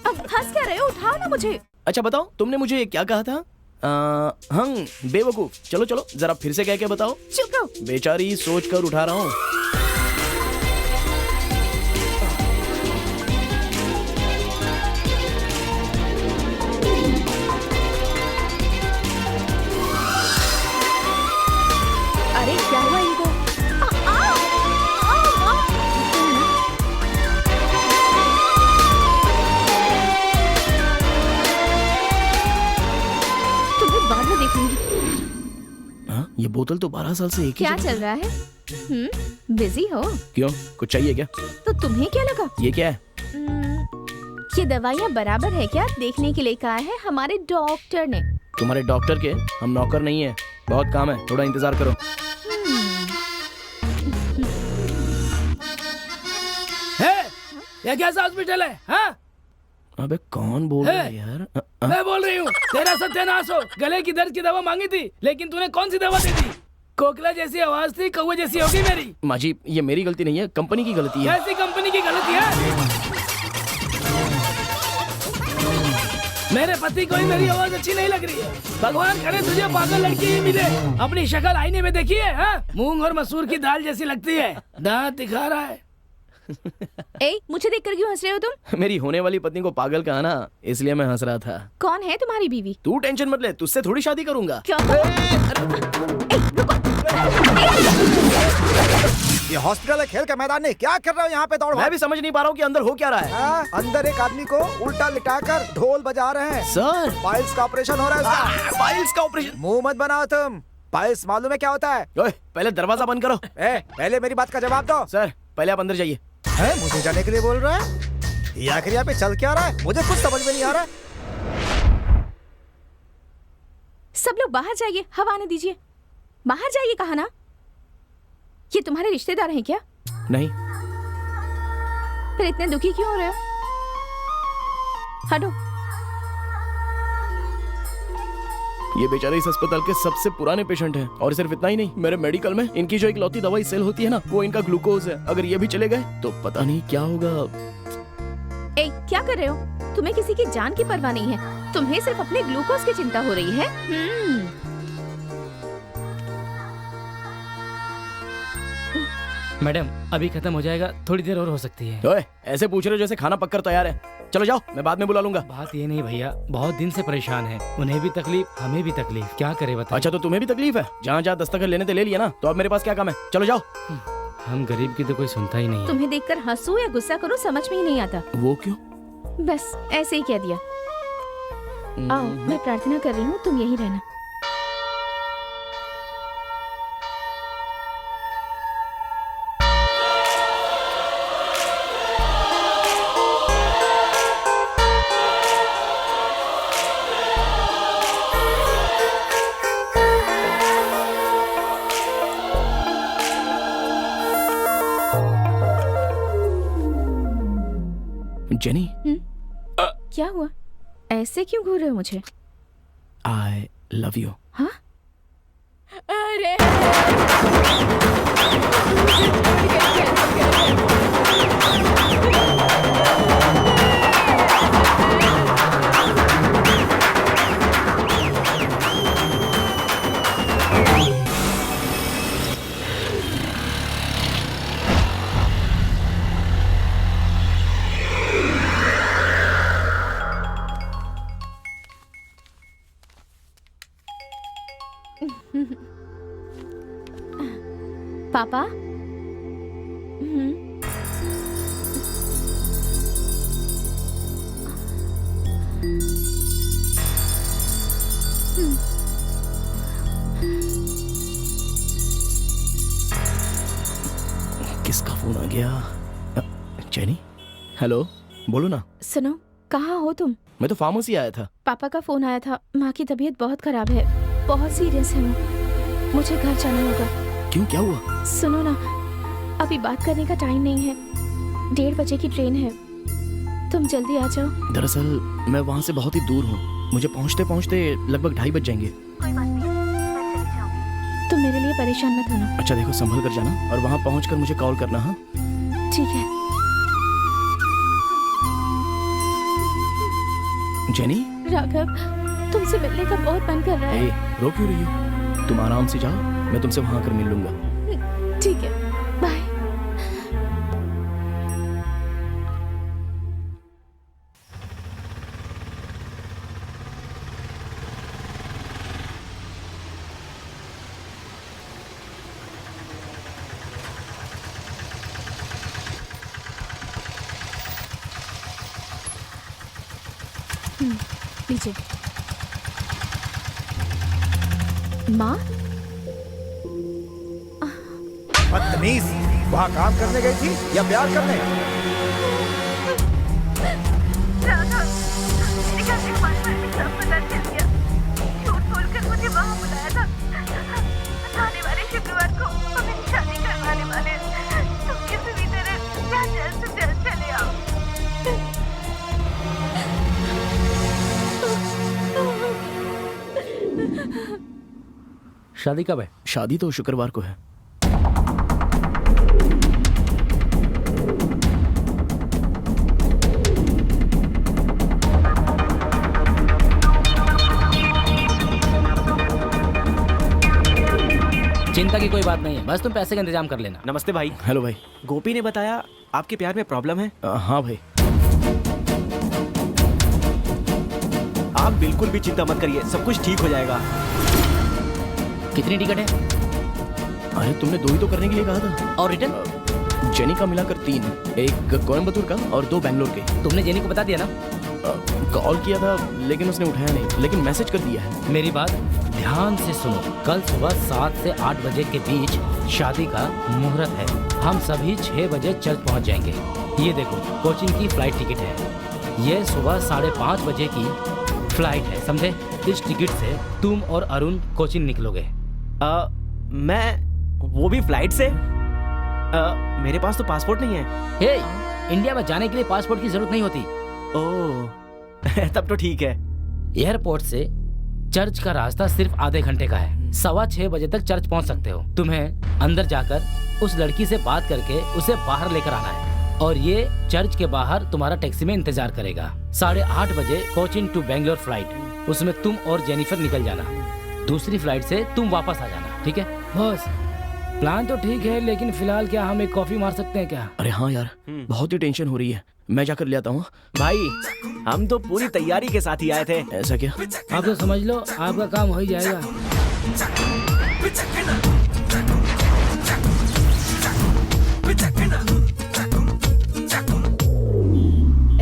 अब हंस क्या रहे हो? उठाओ ना मुझे। अच्छा बताओ, तुमने मुझे क्या कहा था? बेवकूफ। चलो चलो जरा फिर से कह के बताओ। चुप रहो। बेचारी सोच कर उठा रहा हूँ। अरे क्या हुआ इनको? तुम्हें बाद में देखूंगी। हाँ, ये बोतल तो 12 साल से एक ही क्या जगह- चल रहा है? बिजी हो? क्यों, कुछ चाहिए क्या? तो तुम्हें क्या लगा? ये क्या है? ये दवाइयाँ बराबर है क्या देखने के लिए कहा है हमारे डॉक्टर ने। तुम्हारे डॉक्टर के हम नौकर नहीं है। बहुत काम है, थोड़ा इंतजार करो। ये कैसा हॉस्पिटल है? हाँ? अबे कौन बोल रहा है यार? मैं बोल रही हूँ, तेरा सत्यानाश हो। गले की दर्द की दवा मांगी थी, लेकिन तूने कौन सी दवा दे दी? कोकला जैसी आवाज थी, कौवे जैसी होगी मेरी। माजी, ये मेरी गलती नहीं है, कंपनी की गलती है। ऐसी कंपनी की गलती है? मेरे पति को ही मेरी आवाज अच्छी नहीं लग रही है। भगवान करे तुझे पागल लड़की ही मिले। अपनी शक्ल आईने में देखी है? हाँ? मूंग और मसूर की दाल जैसी लगती है। दांत दिखा रहा है। ए, मुझे देखकर क्यों हंस रहे हो तुम? मेरी होने वाली पत्नी को पागल कहा ना, इसलिए मैं हंस रहा था। कौन है तुम्हारी बीवी? तू टेंशन मत ले, तुझसे थोड़ी शादी करूंगा। क्या? ये हॉस्पिटल है, खेल का मैदान नहीं। क्या कर रहे हो यहाँ पे दौड़? मैं भी समझ नहीं पा रहा हूँ कि अंदर हो क्या रहा है। अंदर एक आदमी को उल्टा लिटाकर ढोल बजा रहे हैं। सर, पाइल्स का ऑपरेशन हो रहा है उसका। पाइल्स का ऑपरेशन? मुंह मत बनाओ तुम। पाइल्स मालूम है क्या होता है? ओए, पहले दरवाजा बंद करो। पहले मेरी बात का जवाब दो। सर, पहले आप अंदर जाइए। मुझे जाने के लिए बोल रहा है? ये आखिर यहाँ पे चल क्या रहा है? मुझे कुछ समझ में नहीं आ रहा है। सब लोग बाहर जाइए, हवा आने दीजिए। बाहर जाइए कहा ना। ये तुम्हारे रिश्तेदार हैं क्या? नहीं। फिर इतने दुखी क्यों हो रहे हो? हटो। ये बेचारे इस अस्पताल के सबसे पुराने पेशेंट हैं। और सिर्फ इतना ही नहीं, मेरे मेडिकल में इनकी जो इकलौती दवाई सेल होती है ना, वो इनका ग्लूकोज है। अगर ये भी चले गए तो पता नहीं क्या होगा। ए, क्या कर रहे हो? तुम्हें किसी की जान की परवाह नहीं है। तुम्हें सिर्फ अपने ग्लूकोज की चिंता हो रही है। मैडम, अभी खत्म हो जाएगा, थोड़ी देर और हो सकती है। ओए, ऐसे पूछ रहे हो जैसे खाना पककर तैयार है। चलो जाओ, मैं बाद में बुला लूंगा। बात ये नहीं भैया, बहुत दिन से परेशान है। उन्हें भी तकलीफ, हमें भी तकलीफ, क्या करे बताओ। अच्छा, तो तुम्हें भी तकलीफ है? जहाँ जहाँ दस्तखत लेने थे ले लिया ना, तो अब मेरे पास क्या काम है? चलो जाओ। हम गरीब की तो कोई सुनता ही नहीं है। तुम्हें देखकर हंसू या गुस्सा करूं समझ में ही नहीं आता। वो क्यों? बस ऐसे ही कह दिया। आओ, मैं प्रार्थना कर रही हूँ, तुम यहीं रहना। जेनी, क्या हुआ? ऐसे क्यों घूर रहे हो मुझे? I love you. हाँ? अरे पापा? किसका फोन आ गया? जेनी, हेलो, बोलो ना। सुनो, कहाँ हो तुम? मैं तो फार्मेसी आया था। पापा का फोन आया था, माँ की तबीयत बहुत खराब है, बहुत सीरियस है वो, मुझे घर जाना होगा। क्यों, क्या हुआ? सुनो ना, अभी बात करने का टाइम नहीं है, 1:30 बजे की ट्रेन है, तुम जल्दी आ जाओ। दरअसल मैं वहाँ से बहुत ही दूर हूँ, मुझे पहुँचते पहुँचते लगभग 2:30 बज जाएंगे। तुम मेरे लिए परेशान मत होना। अच्छा देखो, संभल कर जाना और वहाँ पहुँचकर मुझे कॉल करना। हाँ ठीक है। जेनी, राघव, तुमसे मिलने का बहुत मन कर रहा है। रो क्यों रही हो? तुम आराम से जाओ, मैं तुमसे वहाँ आकर मिल लूंगा। ठीक है, बाय। लीजिए। माँ? बदतमीज, वहाँ काम करने गई थी या प्यार करने? मुझे वहाँ बुलाया था। आने वाले शुक्रवार को हमें शादी करवाने वाले हैं। तुम किसी भी तरह यहाँ जल्द से जल्द चले आओ। शादी कब है? शादी तो शुक्रवार को है। चिंता की कोई बात नहीं है, बस तुम पैसे का इंतजाम कर लेना। नमस्ते भाई। हेलो भाई। गोपी ने बताया आपके प्यार में प्रॉब्लम है। हाँ भाई। आप बिल्कुल भी चिंता मत करिए, सब कुछ ठीक हो जाएगा। कितनी टिकट है? अरे तुमने 2 ही तो करने के लिए कहा था। और रिटर्न? जेनी का मिलाकर 3, एक कोयम्बतूर का और 2 बैंगलोर के। तुमने जेनी को बता दिया ना? कॉल किया था लेकिन उसने उठाया नहीं, लेकिन मैसेज कर दिया है। मेरी बात ध्यान से सुनो, कल सुबह 7 से 8 बजे के बीच शादी का मुहूर्त है। हम सभी 6 बजे चर्च पहुंच जाएंगे। ये देखो, कोचिन की फ्लाइट टिकट है। ये सुबह 5:30 बजे की फ्लाइट है, समझे? इस टिकट से तुम और अरुण कोचिन निकलोगे। मैं वो भी फ्लाइट से? मेरे पास तो पासपोर्ट नहीं है। हे, इंडिया में जाने के लिए पासपोर्ट की जरूरत नहीं होती। ओह तब तो ठीक है। एयरपोर्ट से चर्च का रास्ता सिर्फ आधे घंटे का है। 6:15 बजे तक चर्च पहुंच सकते हो। तुम्हें अंदर जाकर उस लड़की से बात करके उसे बाहर लेकर आना है और ये चर्च के बाहर तुम्हारा टैक्सी में इंतजार करेगा। 8:30 बजे कोचिन टू बेंगलोर फ्लाइट, उसमें तुम और जेनिफर निकल जाना। दूसरी फ्लाइट से तुम वापस आ जाना, ठीक है? बस प्लान तो ठीक है, लेकिन फिलहाल क्या हम एक कॉफी मार सकते हैं क्या? अरे हाँ यार, बहुत ही टेंशन हो रही है, मैं जाकर ले आता हूँ। भाई हम तो पूरी तैयारी के साथ ही आए थे। ऐसा क्या? आप तो समझ लो, आपका काम हो ही जाएगा।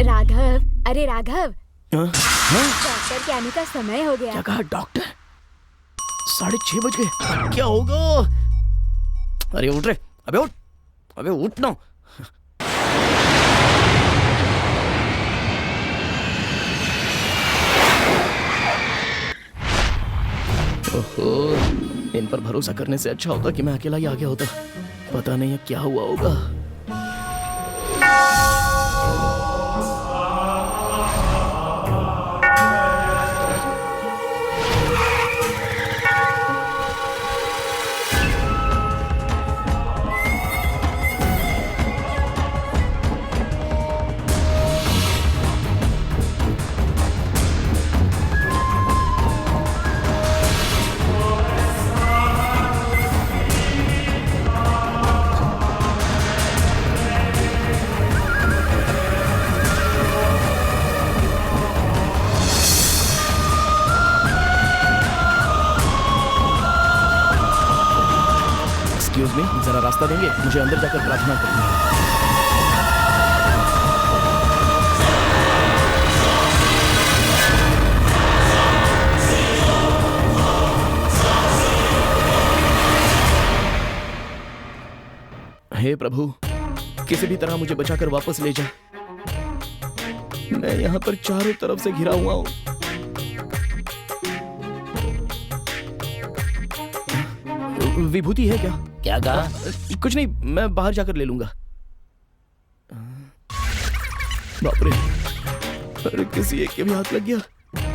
राघव, अरे राघव, हाँ? डॉक्टर के आने का समय हो गया। क्या कहा डॉक्टर? 6:30 बज गए, क्या होगा? अरे उठ रे, अबे उठ, अबे उठ ना। ओहो, इन पर भरोसा करने से अच्छा होता कि मैं अकेला ही आ गया होता। पता नहीं है क्या हुआ होगा। एक्सक्यूज मी, जरा रास्ता देंगे? मुझे अंदर जाकर प्रार्थना करनी है। हे प्रभु, किसी भी तरह मुझे बचाकर वापस ले जा। मैं यहाँ पर चारों तरफ से घिरा हुआ हूँ। विभूति है क्या? क्या कहा? कुछ नहीं, मैं बाहर जाकर ले लूंगा। बाप रे, अरे किसी एक के भी हाथ लग गया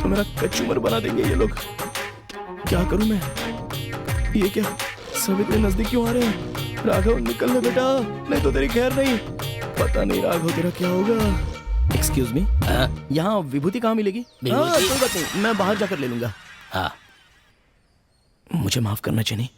तो मेरा कचूमर बना देंगे ये लोग। क्या करूं मैं? ये क्या, सब इतने नजदीक क्यों आ रहे हैं? राघव निकल ले बेटा, नहीं तो तेरी खैर नहीं। पता नहीं राघव तेरा क्या होगा। एक्सक्यूज मी, यहाँ विभूति कहाँ मिलेगी? कोई बात नहीं, मैं बाहर जाकर ले लूंगा। हाँ, मुझे माफ करना चाहिए।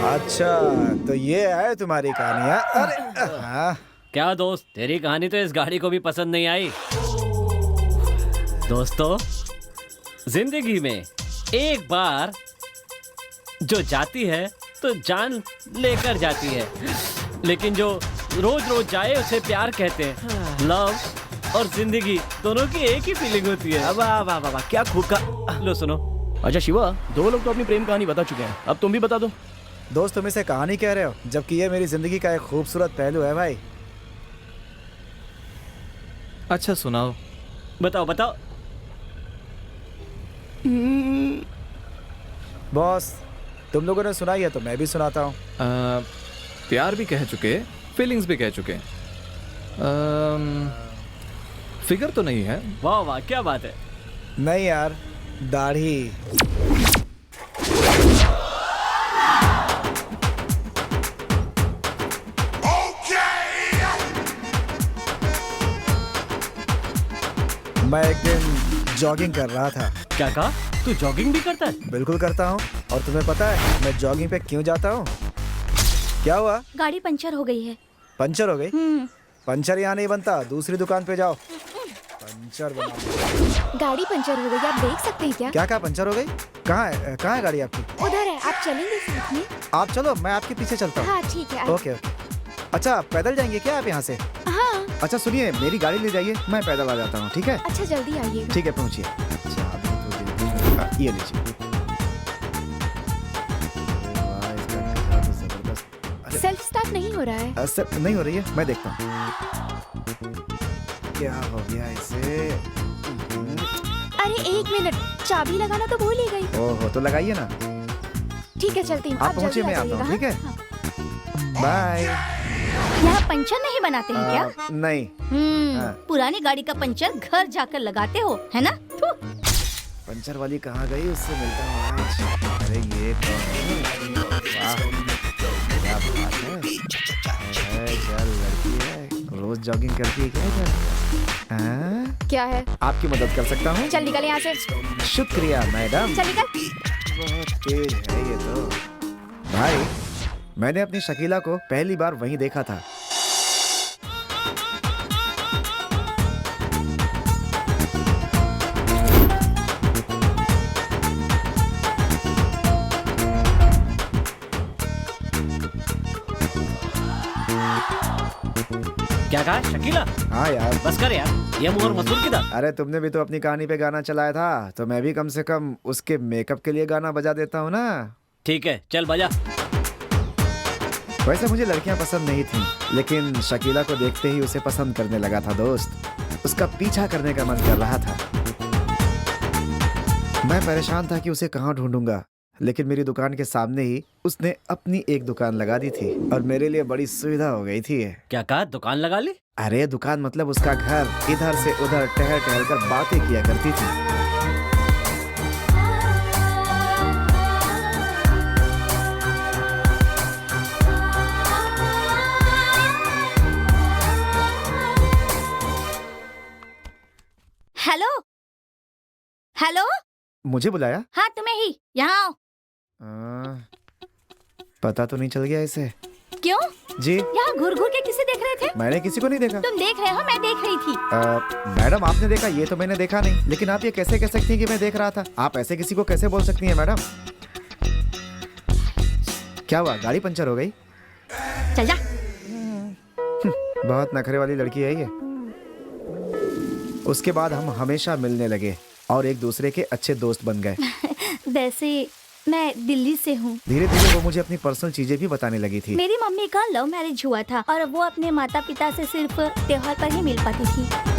अच्छा, तो ये है तुम्हारी कहानी है? अरे हाँ। क्या दोस्त, तेरी कहानी तो इस गाड़ी को भी पसंद नहीं आई। दोस्तों, जिंदगी में एक बार जो जाती है तो जान लेकर जाती है, लेकिन जो रोज रोज जाए उसे प्यार कहते हैं। लव और जिंदगी दोनों की एक ही फीलिंग होती है। वाह वाह वाह, क्या खूब का। लो सुनो। अच्छा शिवा, दो लोग तो अपनी प्रेम कहानी बता चुके हैं, अब तुम भी बता दो। दोस्त, तुम इसे कहानी कह रहे हो, जबकि ये मेरी जिंदगी का एक खूबसूरत पहलू है भाई। अच्छा सुनाओ। बताओ बताओ। बॉस, तुम लोगों ने सुनाई है तो मैं भी सुनाता हूँ। प्यार भी कह चुके, फीलिंग्स भी कह चुके, फिगर तो नहीं है। वाह वाह, क्या बात है। नहीं यार, दाढ़ी। मैं एक दिन जॉगिंग कर रहा था। क्या कहा? तू जॉगिंग भी करता है? बिल्कुल करता हूँ। और तुम्हें पता है मैं जॉगिंग पे क्यों जाता हूँ? क्या हुआ? गाड़ी पंचर हो गई है। पंचर हो गई? पंचर यहाँ नहीं बनता, दूसरी दुकान पे जाओ, पंचर बना। गाड़ी पंचर हो गई, आप देख सकते हैं क्या? क्या कहा, पंचर हो गई? कहाँ है गाड़ी आपकी? उधर है, आप चलेंगे साथ में? आप चलो, मैं आपके पीछे चलता हूँ। हाँ ठीक है। Okay okay. अच्छा, पैदल जाएंगे क्या आप यहाँ से? हाँ। अच्छा सुनिए, मेरी गाड़ी ले जाइए, मैं पैदल आ जाता हूँ, ठीक है? अच्छा जल्दी आइए। ठीक है, पहुँचिए। अच्छा अभी तो दे दूँगा, ये लीजिए। सेल्फ स्टार्ट नहीं हो रहा है। सर नहीं हो रही है, मैं देखता हूँ क्या हो गया इसे। अरे एक मिनट, चाबी लगाना तो भूल ही गई। ओहो, तो लगाइए ना। ठीक है, चलती हूँ। आप पहुँचिए, मैं आता हूँ, ठीक है? बाय। यहाँ पंचर नहीं बनाते हैं क्या? नहीं। पुरानी गाड़ी का पंचर घर जाकर लगाते हो, है ना? पंचर वाली कहाँ गई, उससे मिलता हूँ आज। अरे ये कौन है? वाह, क्या बात है। क्या लड़की है, रोज जॉगिंग करती है क्या? क्या है? आपकी मदद कर सकता हूँ? चल निकल यहाँ से। शुक्रिया मैडम। चल निकल। बहुत तेज है ये तो। भाई, मैंने अपनी शकीला को पहली बार वहीं देखा था। क्या कहा? शकीला? हाँ यार। बस कर यार, ये मुंह और मसूर की दाल। अरे तुमने भी तो अपनी कहानी पे गाना चलाया था, तो मैं भी कम से कम उसके मेकअप के लिए गाना बजा देता हूँ ना। ठीक है, चल बजा। वैसे मुझे लड़कियां पसंद नहीं थी, लेकिन शकीला को देखते ही उसे पसंद करने लगा था दोस्त। उसका पीछा करने का मन कर रहा था। मैं परेशान था कि उसे कहाँ ढूंढूंगा, लेकिन मेरी दुकान के सामने ही उसने अपनी एक दुकान लगा दी थी और मेरे लिए बड़ी सुविधा हो गई थी। क्या कहा? दुकान लगा ली? अरे दुकान मतलब उसका घर। इधर से उधर टहल टहल कर बातें किया करती थी। हेलो हेलो, मुझे बुलाया? हाँ तुम्हें ही, यहाँ आओ। पता तो नहीं चल गया इसे? क्यों? जी यहाँ घूर घूर के किसे देख रहे थे? मैंने किसी को नहीं देखा। तुम देख रहे हो, मैं देख रही थी। मैडम आपने देखा, ये तो मैंने देखा नहीं। लेकिन आप ये कैसे कह सकती हैं कि मैं देख रहा था? आप ऐसे किसी को कैसे बोल सकती हैं मैडम? क्या हुआ, गाड़ी पंचर हो गई? चल जा। बहुत नखरे वाली लड़की है ये। उसके बाद हम हमेशा मिलने लगे और एक दूसरे के अच्छे दोस्त बन गए। वैसे मैं दिल्ली से हूँ। धीरे धीरे वो मुझे अपनी पर्सनल चीजें भी बताने लगी थी। मेरी मम्मी का लव मैरिज हुआ था और वो अपने माता पिता से सिर्फ त्योहार पर ही मिल पाती थी।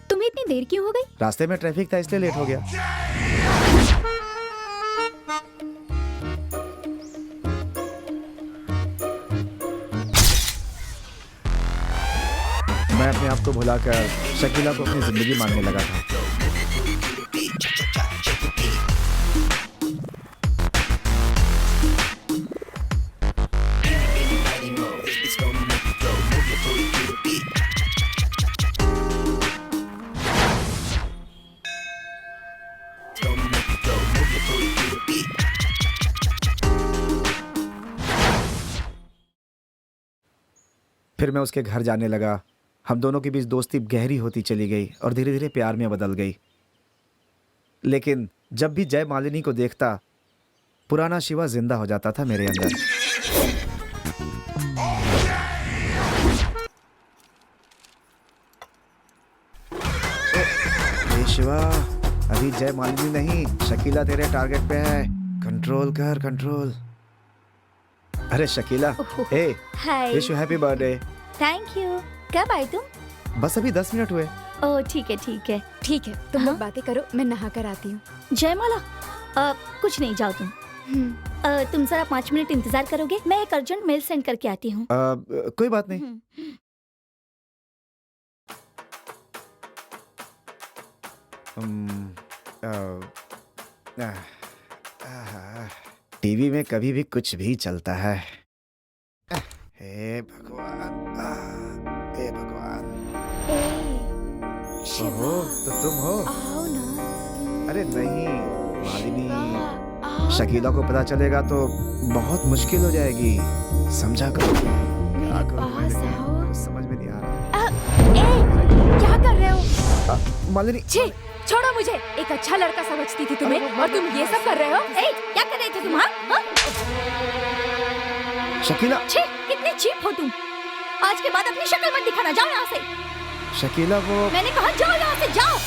तुम्हें इतनी देर क्यों हो गई? रास्ते में ट्रैफिक था इसलिए लेट हो गया। मैं अपने आप को भुलाकर शकीला को अपनी जिंदगी मांगने लगा था। फिर मैं उसके घर जाने लगा। हम दोनों के बीच दोस्ती गहरी होती चली गई और धीरे धीरे प्यार में बदल गई। लेकिन जब भी जय मालिनी को देखता, पुराना शिवा जिंदा हो जाता था मेरे अंदर। ए शिवा, अभी जय मालिनी नहीं, शकीला तेरे टारगेट पे है। कंट्रोल कर, कंट्रोल। अरे Shakeela, hey, hi. Wish you happy birthday. Thank you. कब आए तुम? बस अभी 10 मिनट हुए। ओह ठीक है ठीक है। ठीक है, तुम लोग बातें करो, मैं नहा कर आती हूँ। जयमाला, कुछ नहीं, जाओ तुम। तुम जरा 5 मिनट इंतजार करोगे? मैं एक अर्जेंट मेल सेंड करके आती हूँ। कोई बात नहीं। टीवी में कभी भी कुछ भी चलता है। हे भगवान, हे भगवान। ओहो, तो तुम हो? आओ ना। अरे नहीं मालिनी, शकीला को पता चलेगा तो बहुत मुश्किल हो जाएगी। समझा करो। क्या करूं मैं, लेकिन समझ में नहीं आ रहा। क्या कर रहे हो? मालिनी, छी, छोड़ो मुझे। एक अच्छा लड़का समझती थी तुम्हें और तुम ये सब कर रहे हो? क्या कर रहे थे तुम? हाँ? शकीला। छी, कितने चीप हो तुम। आज के बाद अपनी शक्ल मत दिखाना, जाओ यहाँ से। शकीला वो, मैंने कहा जाओ यहाँ से, जाओ।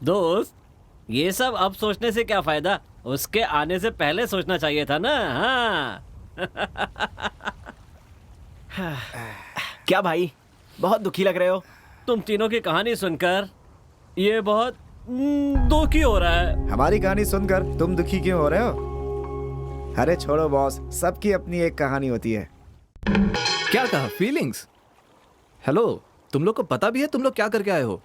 दोस्त, ये सब अब सोचने से क्या फायदा? उसके आने से पहले सोचना चाहिए था ना। हाँ। क्या भाई, बहुत दुखी लग रहे हो? तुम तीनों की कहानी सुनकर ये बहुत दुखी हो रहा है। हमारी कहानी सुनकर तुम दुखी क्यों हो रहे हो? अरे छोड़ो बॉस, सबकी अपनी एक कहानी होती है। क्या कहा? फीलिंग्स? हेलो, तुम लोग को पता भी है तुम लोग क्या करके आए हो?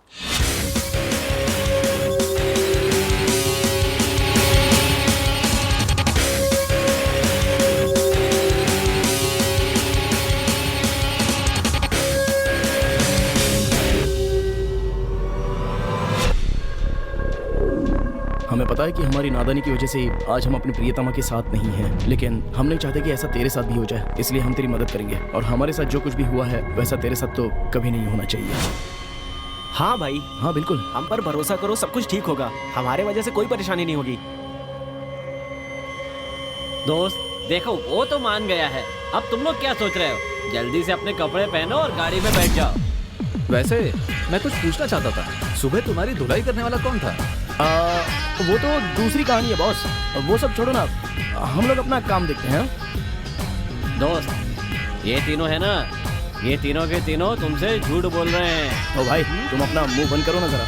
हमें पता है कि हमारी नादानी की वजह से आज हम अपनी प्रियतमा के साथ नहीं हैं, लेकिन हम नहीं चाहते कि ऐसा तेरे साथ भी हो जाए। इसलिए हम तेरी मदद करेंगे और हमारे साथ जो कुछ भी हुआ है वैसा तेरे साथ तो कभी नहीं होना चाहिए। हाँ भाई, हाँ बिल्कुल। हम पर भरोसा करो, सब कुछ ठीक होगा। हमारे वजह से कोई परेशानी नहीं होगी। दोस्त देखो वो तो मान गया है, अब तुम लोग क्या सोच रहे हो? जल्दी से अपने कपड़े पहनो और गाड़ी में बैठ जाओ। वैसे मैं कुछ पूछना चाहता था, सुबह तुम्हारी धुलाई करने वाला कौन था? वो तो दूसरी कहानी है बॉस, वो सब छोड़ो ना, हम लोग अपना काम देखते हैं। दोस्त ये तीनों है ना, ये तीनों के तीनों तुमसे झूठ बोल रहे हैं। ओ भाई तुम अपना मुंह बंद करो ना जरा।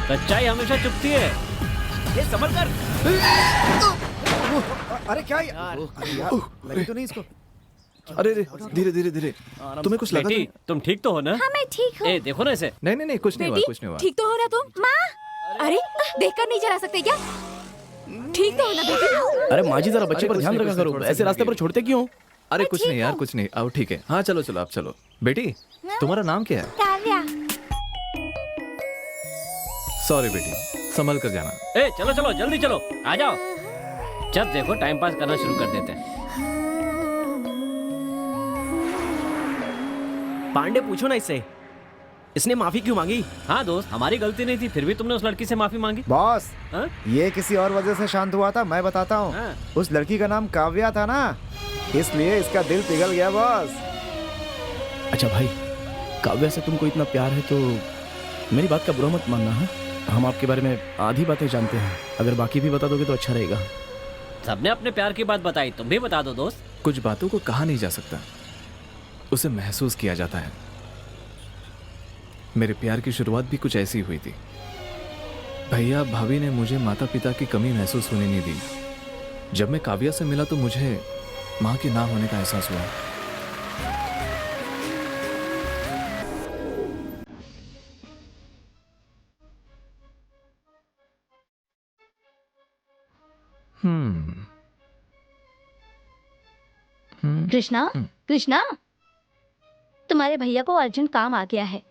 सच्चाई हमेशा चुपती है। ये समझ कर। अरे क्या यार, लगी तो नहीं इसको? अरे धीरे धीरे धीरे, तुम्हें कुछ लगा? बेटी तुम ठीक तो हो ना? हाँ मैं ठीक हूँ। ए देखो ना इसे। नहीं कुछ नहीं हुआ, कुछ नहीं हुआ। ठीक तो हो ना तुम? माँ अरे देखकर नहीं चला सकते क्या? ठीक तो हो ना बेटी? अरे माँ जी जरा बच्चे पर कुछ ध्यान नहीं, रखा कुछ नहीं, करो, थोड़ा सा ऐसे रास्ते पर छोड़ते क्यों? अरे कुछ नहीं यार, कुछ नहीं, आओ ठीक है। हाँ चलो चलो, आप चलो। बेटी तुम्हारा नाम क्या है? काव्या। सॉरी बेटी, संभल कर जाना। ए चलो चलो जल्दी चलो, आ जाओ। जब देखो टाइम पास करना शुरू कर देते हैं। पांडे पूछो ना इससे, इसने माफी क्यों मांगी? हाँ दोस्त हमारी गलती नहीं थी, फिर भी तुमने उस लड़की से माफी मांगी। बॉस हाँ? ये किसी और वजह से शांत हुआ था, मैं बताता हूँ। हाँ। उस लड़की का नाम काव्या था ना, इसलिए इसका दिल पिघल गया बॉस। अच्छा भाई, काव्या से तुमको इतना प्यार है तो मेरी बात का बुरा मत मानना है। हम आपके बारे में आधी बातें जानते हैं, अगर बाकी भी बता दोगे तो अच्छा रहेगा। सबने अपने प्यार की बात बताई, तुम भी बता दो दोस्त। कुछ बातों को कहा नहीं जा सकता, उसे महसूस किया जाता है। मेरे प्यार की शुरुआत भी कुछ ऐसी हुई थी। भैया भाभी ने मुझे माता पिता की कमी महसूस होने नहीं दी। जब मैं काव्या से मिला तो मुझे माँ के ना होने का एहसास हुआ। कृष्णा, कृष्णा, तुम्हारे भैया को अर्जेंट काम आ गया है।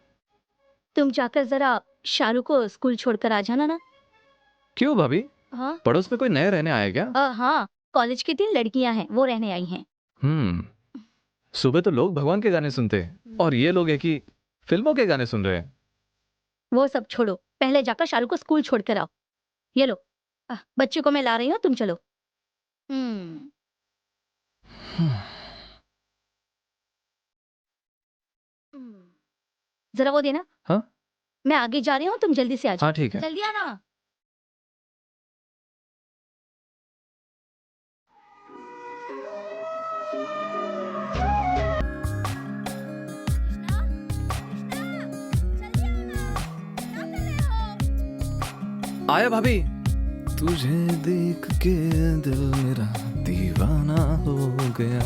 तुम जाकर जरा शाहरुख को स्कूल छोड़कर आ जाना ना। क्यों भाभी? हाँ पड़ोस में कोई नए रहने आए क्या? हाँ, कॉलेज की 3 लड़कियां हैं, वो रहने आई हैं। सुबह तो लोग भगवान के गाने सुनते हैं और ये लोग है कि फिल्मों के गाने सुन रहे हैं। वो सब छोड़ो, पहले जाकर शाहरुख को स्कूल छोड़कर आओ। ये लो, बच्चे को मैं ला रही हूँ, तुम चलो। जरा वो देना। हाँ मैं आगे जा रही हूँ, तुम जल्दी से आ जाओ। हाँ ठीक है। जल्दी आना। आया भाभी। तुझे देख के दिल मेरा दीवाना हो गया।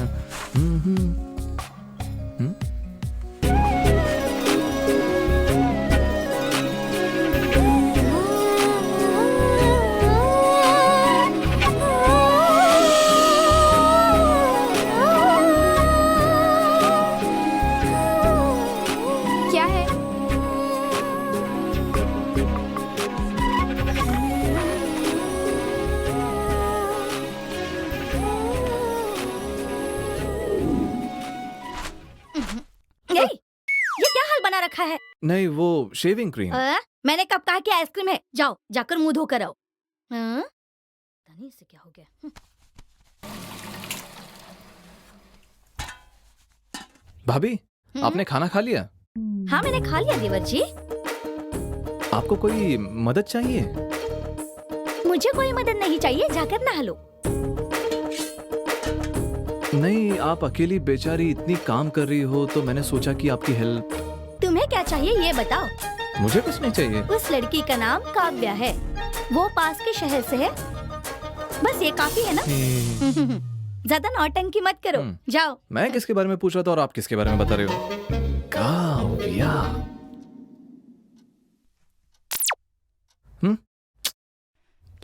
क्या है? ये क्या हाल बना रखा है? नहीं वो शेविंग क्रीम। मैंने कब कहा कि आइसक्रीम है? जाओ जाकर मुंह धोकर आओ। पता नहीं इससे क्या हो गया। भाभी आपने खाना खा लिया? हाँ मैंने खा लिया देवर जी। आपको कोई मदद चाहिए? मुझे कोई मदद नहीं चाहिए, जाकर नहा लो। नहीं, आप अकेली बेचारी इतनी काम कर रही हो तो मैंने सोचा कि आपकी हेल्प। तुम्हें क्या चाहिए ये बताओ। मुझे कुछ नहीं चाहिए। उस लड़की का नाम काव्या है, वो पास के शहर से है, बस ये काफी है ना। ज्यादा नौटंकी मत करो, जाओ। मैं किसके बारे में पूछ रहा था और आप किसके बारे में बता रहे हो? काव्या।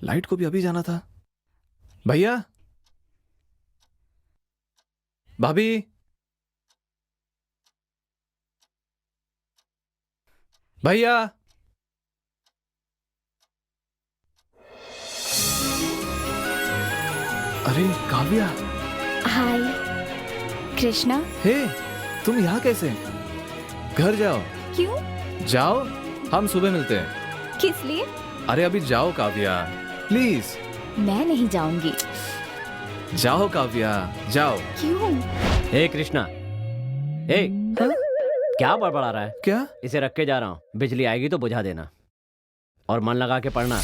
लाइट को भी अभी जाना था। भैया, भाभी, भैया। अरे काव्या। हाय कृष्णा। हे, तुम यहाँ कैसे? घर जाओ। क्यों? जाओ, हम सुबह मिलते हैं। किस लिए? अरे अभी जाओ काव्या, प्लीज। मैं नहीं जाऊंगी। जाओ काव्या, जाओ। क्यों? हे कृष्णा, हे क्या बड़बड़ा रहा है? क्या? इसे रख के जा रहा हूँ, बिजली आएगी तो बुझा देना और मन लगा के पढ़ना।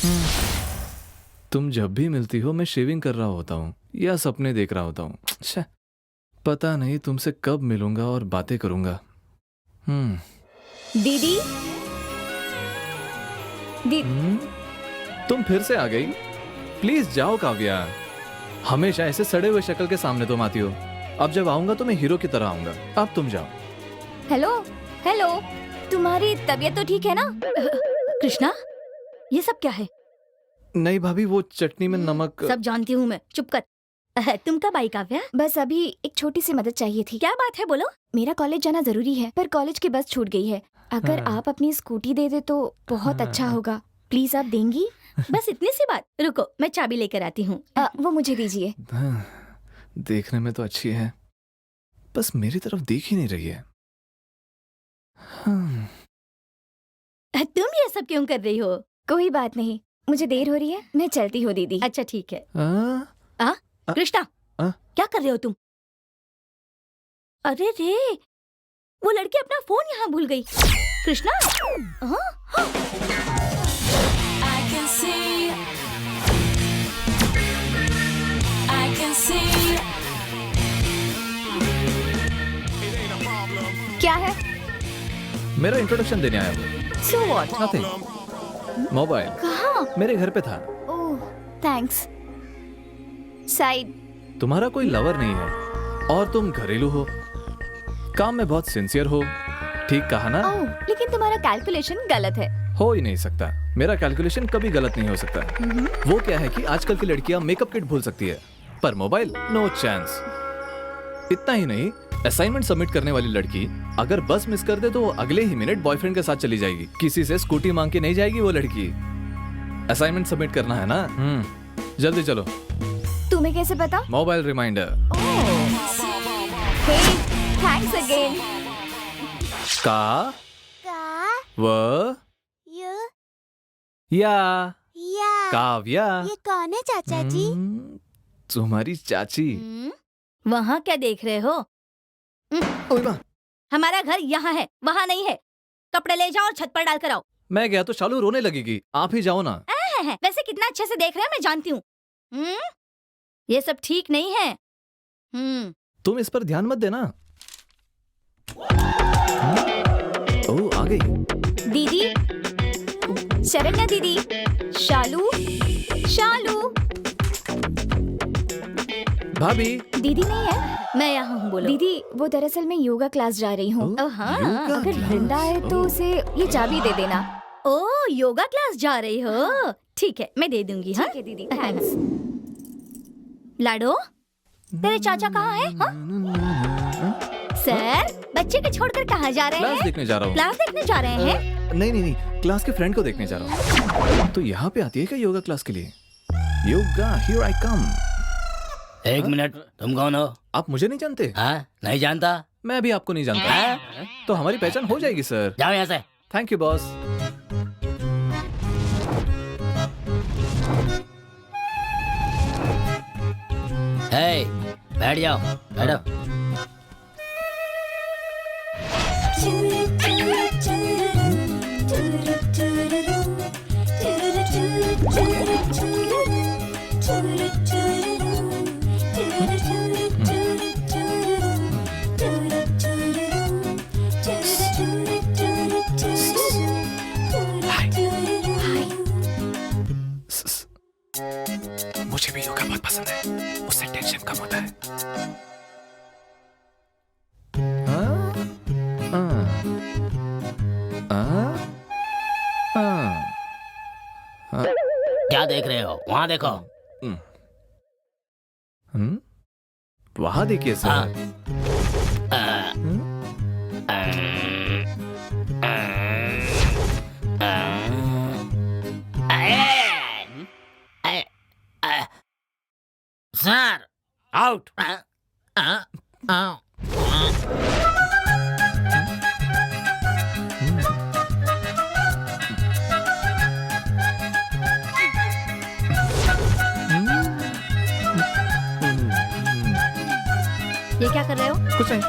तुम जब भी मिलती हो मैं शेविंग कर रहा होता हूँ या सपने देख रहा होता हूँ। छे, पता नहीं तुमसे कब मिलूंगा और बातें करूंगा। दीदी तुम फिर से आ गई? प्लीज जाओ काव्या। हमेशा ऐसे सड़े हुए शक्ल के सामने तुम आती हो। अब जब आऊंगा तो मैं हीरो की तरह आऊंगा। अब तुम जाओ। हेलो हेलो, तुम्हारी तबीयत तो ठीक है ना? कृष्णा, ये सब क्या है? नहीं भाभी, वो चटनी में नमक। सब जानती हूँ मैं, चुप कर। तुम कब आई काव्या? बस अभी एक छोटी सी मदद चाहिए थी। क्या बात है, बोलो। मेरा कॉलेज जाना जरूरी है, पर कॉलेज की बस छूट गई है। अगर आप अपनी स्कूटी दे दे तो बहुत अच्छा होगा। प्लीज आप देंगी? बस इतनी सी बात। रुको, मैं चाबी लेकर आती हूँ। वो मुझे दीजिए। देखने में तो अच्छी है, बस मेरी तरफ देख ही नहीं रही है। तुम ये सब क्यों कर रही हो? कोई बात नहीं, मुझे देर हो रही है, मैं चलती हूँ दीदी। अच्छा ठीक है। कृष्णा, क्या कर रहे हो तुम? अरे रे, वो लड़की अपना फोन यहाँ भूल गई। कृष्णा, क्या है? मेरा इंट्रोडक्शन देने आया हूँ। So what? नथिंग। मोबाइल कहाँ? मेरे घर पे था। ओह, थैंक्स। साइड। तुम्हारा कोई लवर नहीं है और तुम घरेलू हो, काम में बहुत सिंसियर हो। ठीक कहा ना? ओह, लेकिन तुम्हारा कैलकुलेशन गलत है। हो ही नहीं सकता, मेरा कैलकुलेशन कभी गलत नहीं हो सकता। वो क्या है कि आजकल की लड़कियां मेकअप किट भूल सकती है, पर मोबाइल नो चांस। इतना ही नहीं, असाइनमेंट सबमिट करने वाली लड़की अगर बस मिस कर दे तो वो अगले ही मिनट बॉयफ्रेंड के साथ चली जाएगी। किसी से स्कूटी मांग के नहीं जाएगी वो लड़की। असाइनमेंट सबमिट करना है ना? जल्दी चलो। तुम्हें कैसे पता? Mobile reminder. Hey, thanks again. का व या काव्या। ये कौन है चाचा जी? तुम्हारी चाची। वहाँ क्या देख रहे हो? हमारा घर यहाँ है, वहाँ नहीं है। कपड़े ले जाओ और छत पर डाल कर आओ। मैं गया तो शालू रोने लगेगी, आप ही जाओ ना। वैसे कितना अच्छे से देख रहे हैं मैं जानती हूँ। ये सब ठीक नहीं है। तुम इस पर ध्यान मत देना। ओह, आ गई दीदी। शरण्या दीदी। शालू, शालू। भाभी। दीदी नहीं है, मैं यहाँ हूँ, बोलो। दीदी, वो दरअसल मैं योगा क्लास जा रही हूँ। हाँ, अगर वृंदा आए तो उसे ये चाबी दे देना। ओह, योगा क्लास जा रही हो? ठीक है, मैं दे दूंगी। हाँ? ठीक है दीदी, थैंक्स। लाडो, तेरे चाचा कहाँ है? सर, बच्चे को छोड़कर कहाँ जा रहे हैं? क्लास देखने जा रहा हूँ। क्लास देखने जा रहे हैं? नहीं, क्लास के फ्रेंड को देखने जा रहा हूँ। तो यहाँ पे आती है क्या योगा क्लास के लिए? योगा, हियर आई कम। एक मिनट, तुम कौन हो? आप मुझे नहीं जानते? हाँ, नहीं जानता। मैं भी आपको नहीं जानता। तो हमारी पहचान हो जाएगी सर। जाओ यहाँ से। Thank you boss. हे, बैठ जाओ, बैठो। मुझे भी योगा बहुत पसंद है, उससे टेंशन कम होता है। क्या देख रहे हो? वहाँ देखो। वहाँ देखिए सर। Sir, out. ये क्या कर रहे हो? कुछ नहीं।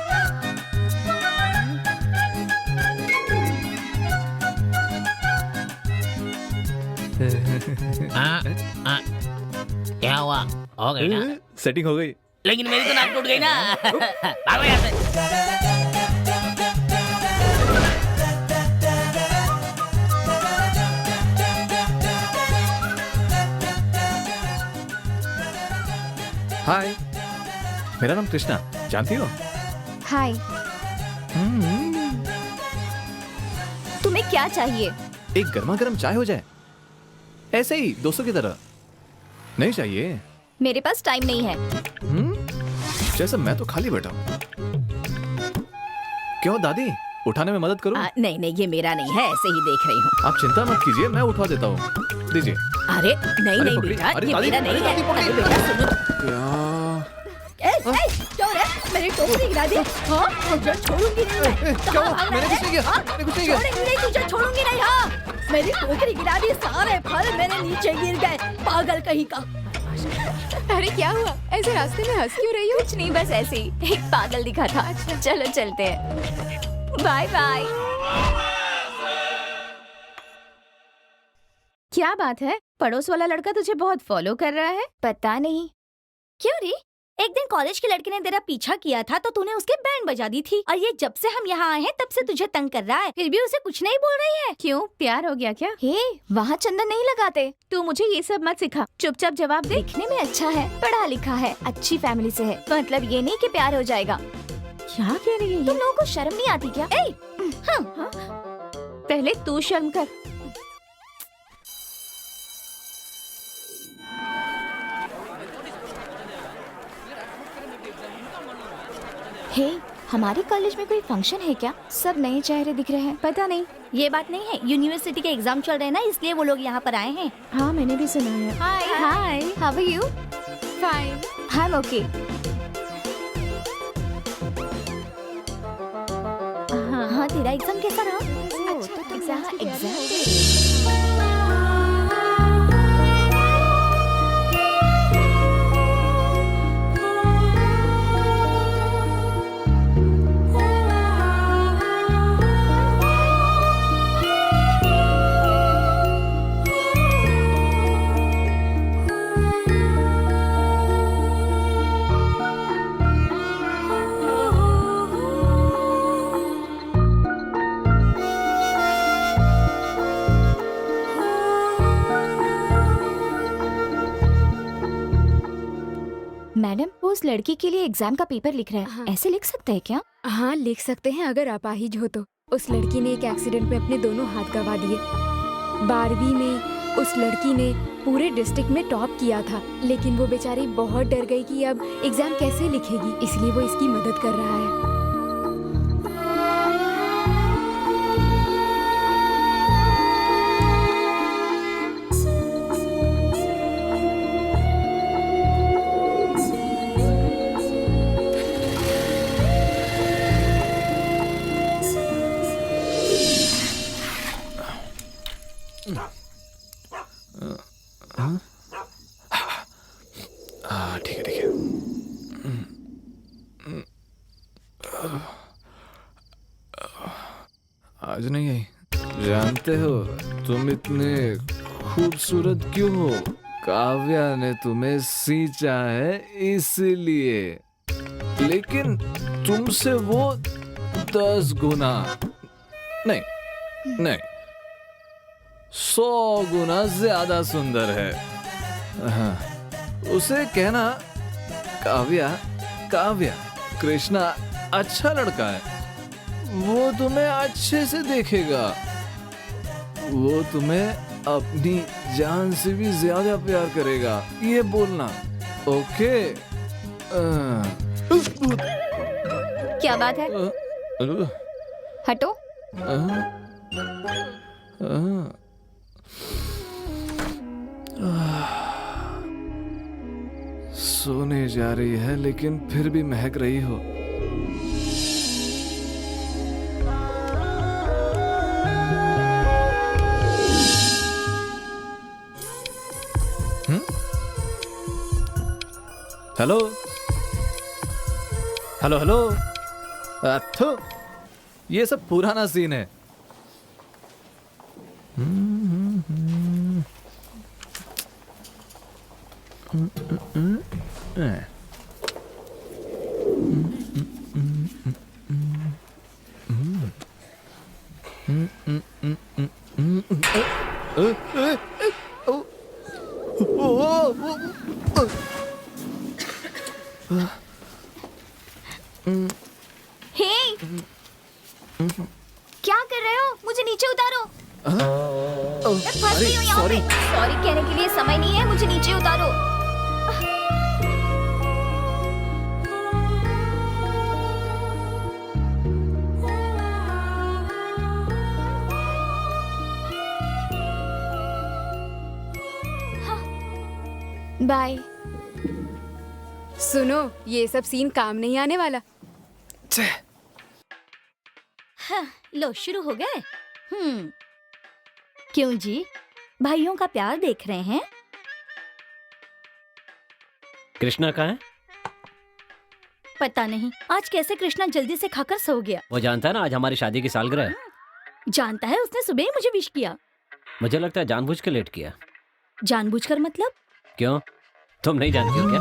क्या हुआ? हो गई ना? सेटिंग हो गई। लेकिन मेरी तो नाक टूट गई ना। भागो यहाँ से। हाय, मेरा नाम कृष्णा, जानती हो? हाय, तुम्हें क्या चाहिए? एक गर्मा गर्म चाय हो जाए, ऐसे ही दोस्तों की तरह। नहीं चाहिए? मेरे पास टाइम नहीं है। जैसे मैं तो खाली बैठा हूँ। क्यों दादी, उठाने में मदद करूं? नहीं, ये मेरा नहीं है, ऐसे ही देख रही हूँ। आप चिंता मत कीजिए, मैं उठवा देता हूँ। दीजिए। अरे नहीं बेटा, ये मेरा नहीं है। अरे बेटा सुनो। क्यों रे? मेरी टोकरी गिरा दी। हाँ, तुझे छोड़ूंगी नहीं मैं। क्या हुआ? मैंने कुछ नहीं किया। मैंने कुछ नहीं किया। छोड़ूंगी नहीं, तुझे छोड़ूंगी नहीं। हाँ, मेरी टोकरी गिरा दी, सारे फल मेरे नीचे गिर गए। पागल कहीं का। अरे क्या हुआ? ऐसे रास्ते में हंस क्यों रही हो? कुछ नहीं, बस ऐसे ही एक पागल दिखा था। चलो चलते हैं। Bye bye. क्या बात है? पड़ोस वाला लड़का तुझे बहुत फॉलो कर रहा है? पता नहीं। क्यों रे? एक दिन कॉलेज के लड़के ने तेरा पीछा किया था तो तूने उसके बैंड बजा दी थी, और ये जब से हम यहाँ आए हैं तब से तुझे तंग कर रहा है, फिर भी उसे कुछ नहीं बोल रही है। क्यों, प्यार हो गया क्या? हे, वहाँ चंदन नहीं लगाते। तू मुझे ये सब मत सिखा, चुपचाप जवाब दे। दिखने में अच्छा है, पढ़ा लिखा है, अच्छी फैमिली से है, मतलब ये नहीं कि प्यार हो जाएगा। क्या कह रही है? तुम लोगों को शर्म नहीं आती क्या? पहले तू शर्म कर। हे, हमारे कॉलेज में कोई फंक्शन है क्या? सब नए चेहरे दिख रहे हैं। पता नहीं, ये बात नहीं है, यूनिवर्सिटी के एग्जाम चल रहे हैं ना, इसलिए वो लोग यहाँ पर आए हैं। हाँ, मैंने भी सुना है। Hi hi, how are you? Fine, I am okay. हाँ, तेरा एग्जाम कैसा रहा? अच्छा, एग्जाम। मैडम, वो उस लड़की के लिए एग्जाम का पेपर लिख रहा है। हाँ। ऐसे लिख सकते हैं क्या? हाँ, लिख सकते हैं अगर अपाहिज हो तो। उस लड़की ने एक एक्सीडेंट में अपने दोनों हाथ गंवा दिए। 12वीं में उस लड़की ने पूरे डिस्ट्रिक्ट में टॉप किया था, लेकिन वो बेचारी बहुत डर गई कि अब एग्जाम कैसे लिखेगी, इसलिए वो इसकी मदद कर रहा है। ठीक है। आज नहीं आई। जानते हो तुम इतने खूबसूरत क्यों हो? काव्या ने तुम्हें सींचा है इसलिए, लेकिन तुमसे वो 10 गुना नहीं 100 गुना ज्यादा सुंदर है। हाँ, उसे कहना काव्या कृष्णा अच्छा लड़का है, वो तुम्हें अच्छे से देखेगा, वो तुम्हें अपनी जान से भी ज्यादा प्यार करेगा, ये बोलना। ओके? क्या बात है? हटो। सोने जा रही है लेकिन फिर भी महक रही हो। Hello, hello hello. तो ये सब पुराना सीन है। हे, क्या कर रहे हो? मुझे नीचे उतारो। मैं फंस गई हूँ यहाँ पे। सॉरी कहने के लिए समय नहीं है, मुझे नीचे उतारो। बाय। सुनो, ये सब सीन काम नहीं आने वाला। हाँ, लो शुरू हो गए। क्यों जी, भाइयों का प्यार देख रहे हैं? कृष्णा कहाँ है? पता नहीं आज कैसे कृष्णा जल्दी से खाकर सो गया। वो जानता है ना आज हमारी शादी की सालगिरह है। जानता है, उसने सुबह ही मुझे विश किया। मुझे लगता है जानबूझ के लेट किया। जानबूझकर मतलब? क्यों, तुम नहीं जानती हो क्या?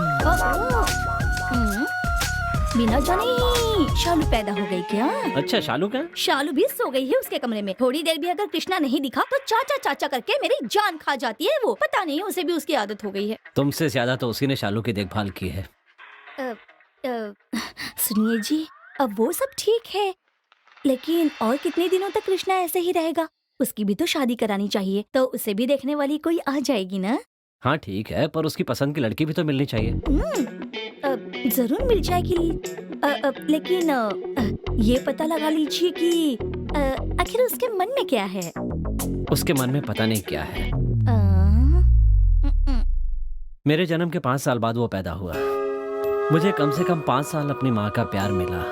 बिना जाने ही शालू पैदा हो गई क्या? अच्छा, शालू का? शालू भी सो गई है उसके कमरे में। थोड़ी देर भी अगर कृष्णा नहीं दिखा तो चाचा चाचा करके मेरी जान खा जाती है वो। पता नहीं, उसे भी उसकी आदत हो गई है। तुमसे ज्यादा तो उसी ने शालू की देखभाल की है। सुनिए जी, अब वो सब ठीक है, लेकिन और कितने दिनों तक कृष्णा ऐसे ही रहेगा? उसकी भी तो शादी करानी चाहिए, तो उसे भी देखने वाली कोई आ जाएगी ना। हाँ ठीक है, पर उसकी पसंद की लड़की भी तो मिलनी चाहिए। जरूर मिल जाएगी, लेकिन ये पता लगा लीजिए कि आखिर उसके मन में क्या है। उसके मन में पता नहीं क्या है। मेरे जन्म के 5 साल बाद वो पैदा हुआ। मुझे कम से कम 5 साल अपनी माँ का प्यार मिला,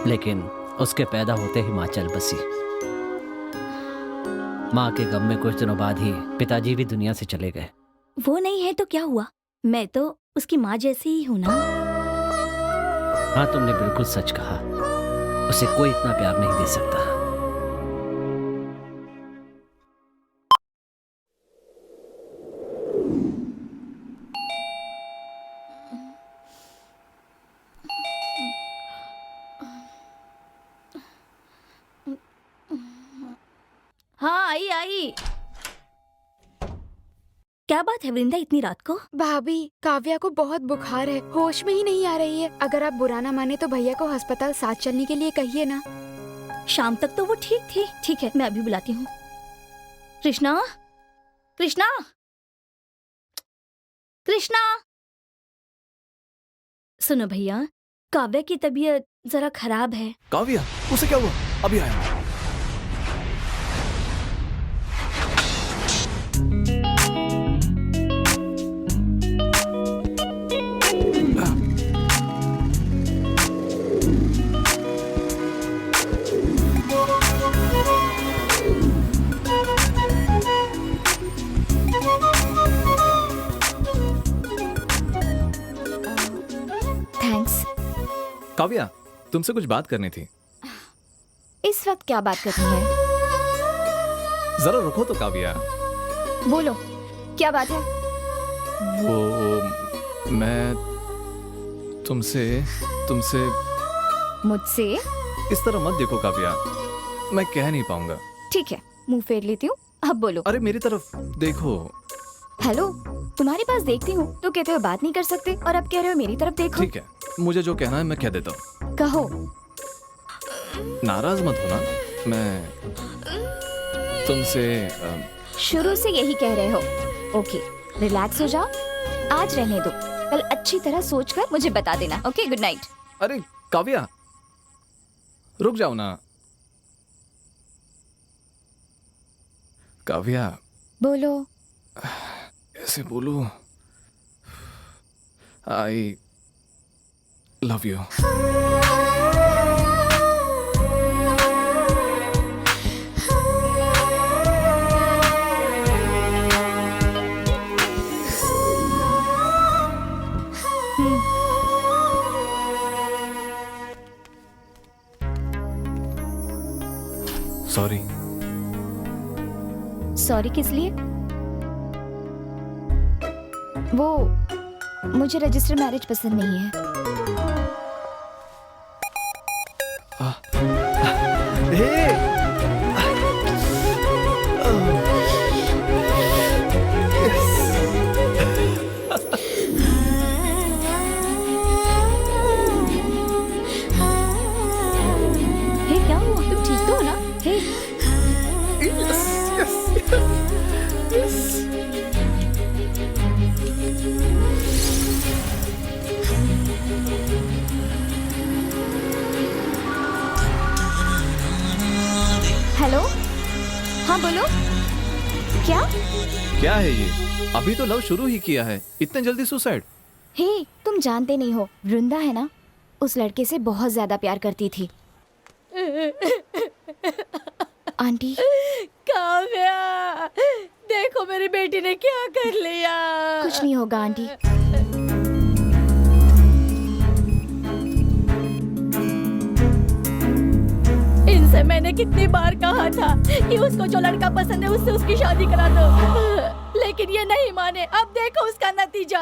लेकिन उसके पैदा होते ही माँ चल बसी। माँ के गम में कुछ दिनों बाद ही पिताजी भी दुनिया से चले गए। वो नहीं है तो क्या हुआ? मैं तो उसकी माँ जैसी ही हूँ ना। हाँ, तुमने बिल्कुल सच कहा। उसे कोई इतना प्यार नहीं दे सकता। हाँ, आई। क्या बात है वृंदा, इतनी रात को? भाभी, काव्या को बहुत बुखार है, होश में ही नहीं आ रही है। अगर आप बुरा ना माने तो भैया को अस्पताल साथ चलने के लिए कहिए ना। शाम तक तो वो ठीक थी। ठीक है, मैं अभी बुलाती हूँ। कृष्णा, कृष्णा, कृष्णा। सुनो भैया, काव्या की तबीयत जरा खराब है। काव्या, उसे क्या हुआ? अभी आया। थैंक्स। काव्या, तुमसे कुछ बात करनी थी। इस वक्त क्या बात करनी है? जरा रुको तो काव्या। बोलो, क्या बात है? वो मैं तुमसे मुझसे? इस तरह मत देखो काव्या, मैं कह नहीं पाऊंगा। ठीक है, मुंह फेर लेती हूँ, अब बोलो। अरे मेरी तरफ देखो। हेलो, तुम्हारे पास देखती हूँ तो कहते हो बात नहीं कर सकते, और अब कह रहे हो मेरी तरफ देखो। ठीक है, मुझे जो कहना है मैं कह देता हूँ। कहो। नाराज मत होना, मैं तुमसे शुरू से यही कह रहे हो। ओके, रिलैक्स हो जाओ, आज रहने दो, कल अच्छी तरह सोचकर मुझे बता देना। Okay, good night. अरे काव्या, रुक जाओ ना। काव्या, बोलो। कैसे बोलूं? I love you. Sorry. Sorry किस लिए? वो मुझे रजिस्टर मैरिज पसंद नहीं है। हे क्या हुआ? तुम ठीक तो हो ना? हे हेलो, हाँ बोलो। क्या? क्या है ये? अभी तो लव शुरू ही किया है, इतने जल्दी सुसाइड? हे, तुम जानते नहीं हो, वृंदा है ना, उस लड़के से बहुत ज्यादा प्यार करती थी। आंटी। काव्या, देखो मेरी बेटी ने क्या कर लिया। कुछ नहीं होगा आंटी। इनसे मैंने कितनी बार कहा था कि उसको जो लड़का पसंद है उससे उसकी शादी करा दो, लेकिन ये नहीं माने। अब देखो उसका नतीजा।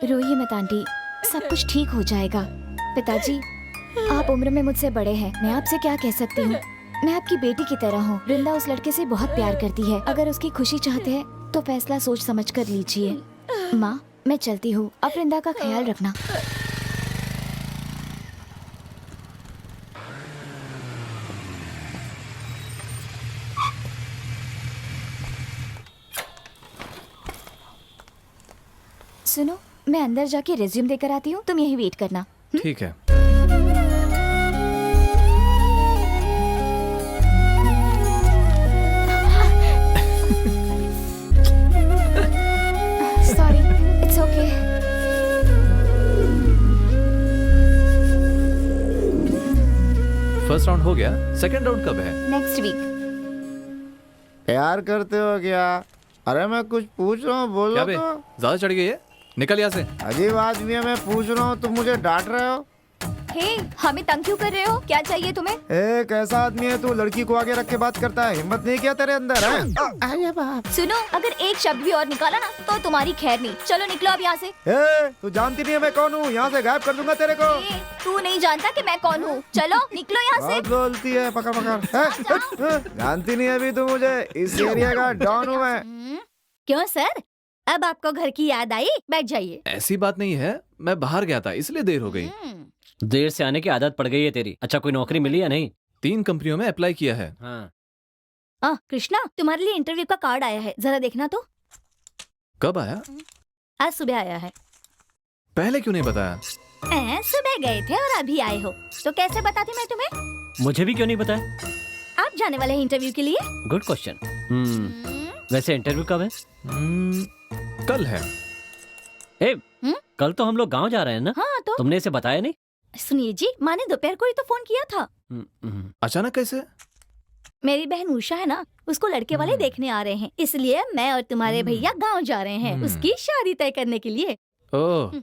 रोइए मत आंटी, सब कुछ ठीक हो जाएगा। पिताजी, आप उम्र में मुझसे बड़े हैं, मैं आपसे क्या कह सकती हूँ। मैं आपकी बेटी की तरह हूँ। वृंदा उस लड़के से बहुत प्यार करती है। अगर उसकी खुशी चाहते हैं तो फैसला सोच समझ कर लीजिए। माँ, मैं चलती हूँ, अब वृंदा का ख्याल रखना। सुनो, मैं अंदर जाके रिज्यूम देकर आती हूँ, तुम यहीं वेट करना। ठीक है। Sorry, it's okay. First round हो गया, सेकंड राउंड कब है? Next week. प्यार करते हो क्या? अरे मैं कुछ पूछ रहा हूँ, बोलो क्या बे? तो। ज्यादा चढ़ गई है, निकल यहाँ से। अजीब आदमी है, मैं पूछ रहा हूँ, तुम मुझे डांट रहे हो। हे, हमें तंग क्यों कर रहे हो? क्या चाहिए तुम्हें? ए, कैसा आदमी है तू? लड़की को आगे रख के बात करता है, हिम्मत नहीं क्या तेरे अंदर है? अरे बाप। सुनो, अगर एक शब्द भी और निकाला ना तो तुम्हारी खैर नहीं। चलो निकलो अब यहाँ से। ए, तू जानती नहीं है मैं कौन हूँ? यहाँ से गायब कर दूंगा तेरे को। ए, तू नहीं जानता कि मैं कौन हूँ। चलो निकलो यहाँ से। बहुत बोलती है, पकड़ पकड़। जानती नहीं अभी तू मुझे, इस एरिया का डॉन हूँ मैं। क्यों सर, अब आपको घर की याद आई? बैठ जाइए। ऐसी बात नहीं है, मैं बाहर गया था इसलिए देर हो गई। देर से आने की आदत पड़ गई है तेरी। अच्छा, कोई नौकरी मिली या नहीं? 3 कंपनियों में अप्लाई किया है। हाँ। कृष्णा, तुम्हारे लिए इंटरव्यू का कार्ड आया है, जरा देखना तो। कब आया? आज सुबह आया है। पहले क्यों नहीं बताया? सुबह गए थे और अभी आए हो, तो कैसे बताती मैं तुम्हें? मुझे भी क्यों नहीं बताया? आप जाने वाले हैं इंटरव्यू के लिए? Good question. वैसे इंटरव्यू कब है? कल है। कल तो हम लोग गांव जा रहे हैं ना? हाँ तो तुमने इसे बताया नहीं? सुनिए जी, माँ ने दोपहर को ही तो फोन किया था। अचानक कैसे? मेरी बहन उषा है ना, उसको लड़के वाले देखने आ रहे हैं, इसलिए मैं और तुम्हारे भैया गांव जा रहे हैं उसकी शादी तय करने के लिए। ओह,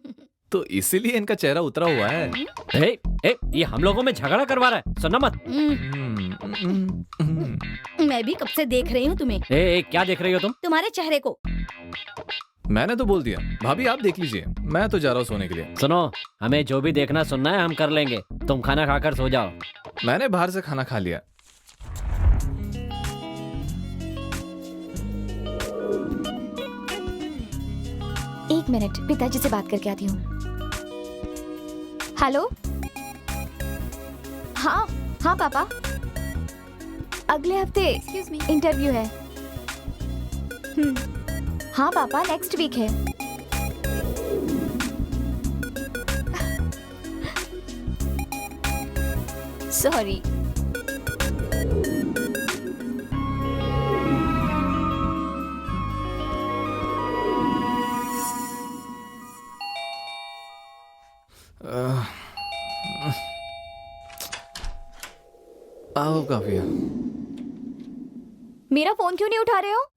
तो इसीलिए इनका चेहरा उतरा हुआ है। ये हम लोगों में झगड़ा करवा रहा है, सुनना मत। मैं भी कब से देख रही हूँ तुम्हें। क्या देख रही हो तुम? तुम्हारे चेहरे को। मैंने तो बोल दिया। भाभी आप देख लीजिए, मैं तो जा रहा हूँ सोने के लिए। सुनो, हमें जो भी देखना सुनना है हम कर लेंगे, तुम खाना खाकर सो जाओ। मैंने बाहर से खाना खा लिया। एक मिनट, पिताजी से बात करके आती हूँ। हेलो। हाँ हाँ पापा, अगले हफ्ते इंटरव्यू है। हाँ पापा, नेक्स्ट वीक है। सॉरी। आओ काव्या। मेरा फोन क्यों नहीं उठा रहे हो?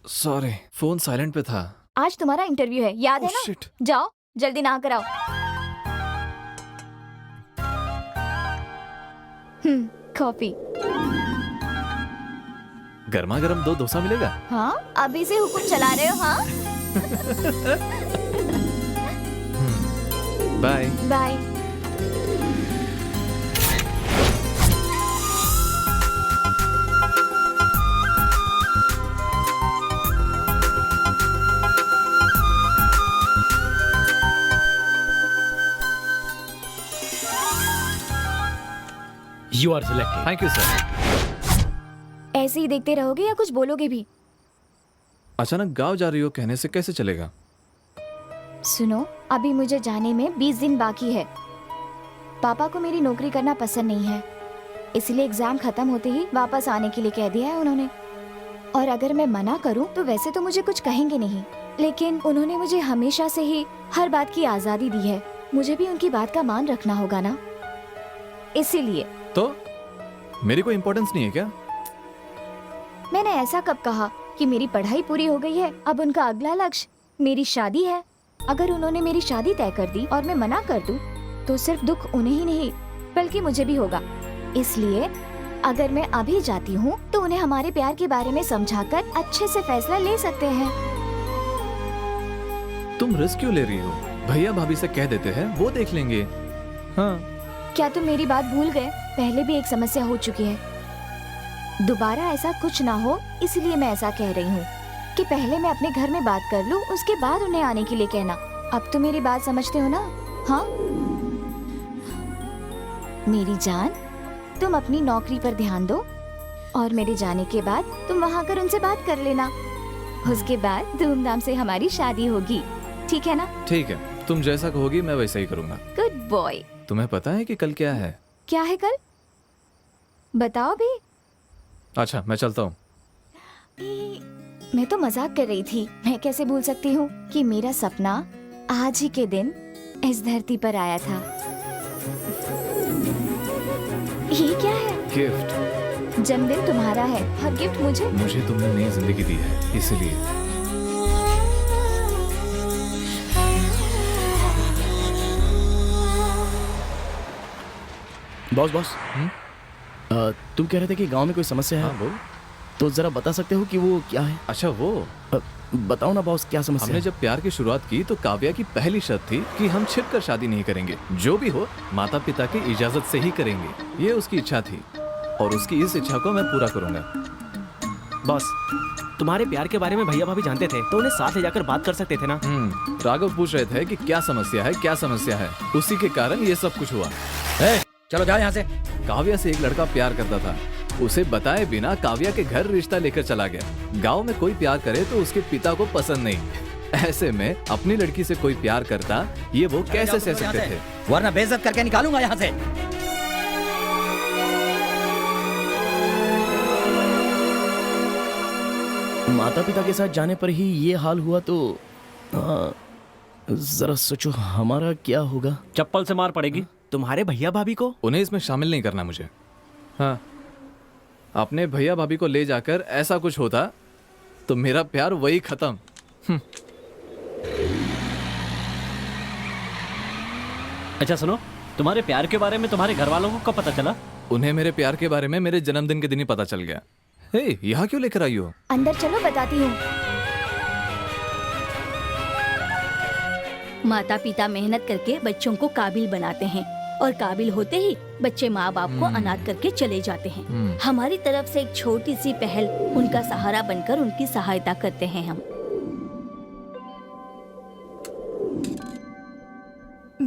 सॉरी, फोन साइलेंट पे था। आज तुम्हारा इंटरव्यू है, याद है ना? शिट। जाओ जल्दी ना कराओ। कॉफी। गर्मा गर्म 2 डोसा मिलेगा? हाँ, अभी से हुक्म चला रहे हो? हाँ, bye. Bye. You are selected. Thank you sir. ऐसे ही देखते रहोगे या कुछ बोलोगे भी? अचानक गांव जा रही हो कहने से कैसे चलेगा? सुनो, अभी मुझे जाने में 20 दिन बाकी है। पापा को मेरी नौकरी करना पसंद नहीं है, इसलिए एग्जाम खत्म होते ही वापस आने के लिए कह दिया है उन्होंने। और अगर मैं मना करूं तो वैसे तो मुझे कुछ कहेंगे नहीं, लेकिन उन्होंने मुझे हमेशा से ही हर बात की आजादी दी है। मुझे भी उनकी बात का मान रखना होगा ना, इसीलिए। तो मेरी कोई इम्पोर्टेंस नहीं है क्या? मैंने ऐसा कब कहा कि मेरी पढ़ाई पूरी हो गई है, अब उनका अगला लक्ष्य मेरी शादी है। अगर उन्होंने मेरी शादी तय कर दी और मैं मना कर दूं, तो सिर्फ दुख उन्हें ही नहीं बल्कि मुझे भी होगा। इसलिए अगर मैं अभी जाती हूँ तो उन्हें हमारे प्यार के बारे में समझाकर अच्छे से फैसला ले सकते हैं। तुम रिस्क क्यों ले रही हो? भैया भाभी से कह देते हैं, वो देख लेंगे। हाँ। क्या तुम मेरी बात भूल गए? पहले भी एक समस्या हो चुकी है, दोबारा ऐसा कुछ ना हो, इसलिए मैं ऐसा कह रही हूँ कि पहले मैं अपने घर में बात कर लूँ, उसके बाद उन्हें आने के लिए कहना। अब तो मेरी बात समझते हो ना? हाँ मेरी जान, तुम अपनी नौकरी पर ध्यान दो और मेरे जाने के बाद तुम वहाँ कर उनसे बात कर लेना। उसके बाद धूमधाम से हमारी शादी होगी, ठीक है ना? ठीक है, तुम जैसा कहोगी मैं वैसा ही करूँगा। Good boy. तुम्हें पता है कि कल क्या है? क्या है कल? बताओ भी। अच्छा, मैं चलता हूँ। मैं तो मजाक कर रही थी। मैं कैसे भूल सकती हूँ कि मेरा सपना आज ही के दिन इस धरती पर आया था। ये क्या है? गिफ्ट। जन्मदिन तुम्हारा है और गिफ्ट मुझे? मुझे तुमने नई जिंदगी दी है, इसलिए। बॉस बॉस, तुम कह रहे थे कि गांव में कोई समस्या है। हाँ, बोल। तो जरा बता सकते हो कि वो क्या है? अच्छा, वो बताओ ना बॉस, क्या समस्या हमने है? जब प्यार की शुरुआत की तो काव्या की पहली शर्त थी कि हम छिपकर शादी नहीं करेंगे, जो भी हो माता पिता की इजाजत से ही करेंगे। ये उसकी इच्छा थी और उसकी इस इच्छा को मैं पूरा करूंगा। बॉस, तुम्हारे प्यार के बारे में भैया भाभी जानते थे तो उन्हें साथ ले जाकर बात कर सकते थे ना। राघव पूछ रहे थे कि क्या समस्या है, क्या समस्या है। उसी के कारण ये सब कुछ हुआ। चलो जाओ यहाँ से। काव्या से एक लड़का प्यार करता था, उसे बताए बिना काव्या के घर रिश्ता लेकर चला गया। गांव में कोई प्यार करे तो उसके पिता को पसंद नहीं। ऐसे में अपनी लड़की से कोई प्यार करता, ये वो कैसे सह सकते थे? वरना बेइज्जत करके निकालूंगा यहाँ से। माता पिता के साथ जाने पर ही ये हाल हुआ तो जरा सोचो हमारा क्या होगा। चप्पल से मार पड़ेगी। तुम्हारे भैया भाभी को? उन्हें इसमें शामिल नहीं करना मुझे। हाँ, अपने भैया भाभी को ले जाकर ऐसा कुछ होता तो मेरा प्यार वही खत्म। अच्छा सुनो, तुम्हारे प्यार के बारे में तुम्हारे घर वालों को कब पता चला? उन्हें मेरे प्यार के बारे में मेरे जन्मदिन के दिन ही पता चल गया। हे, यहाँ क्यों लेकर आई हो? अंदर चलो, बताती हूँ। माता पिता मेहनत करके बच्चों को काबिल बनाते हैं और काबिल होते ही बच्चे माँ बाप को अनाथ करके चले जाते हैं। हमारी तरफ से एक छोटी सी पहल उनका सहारा बनकर उनकी सहायता करते हैं हम।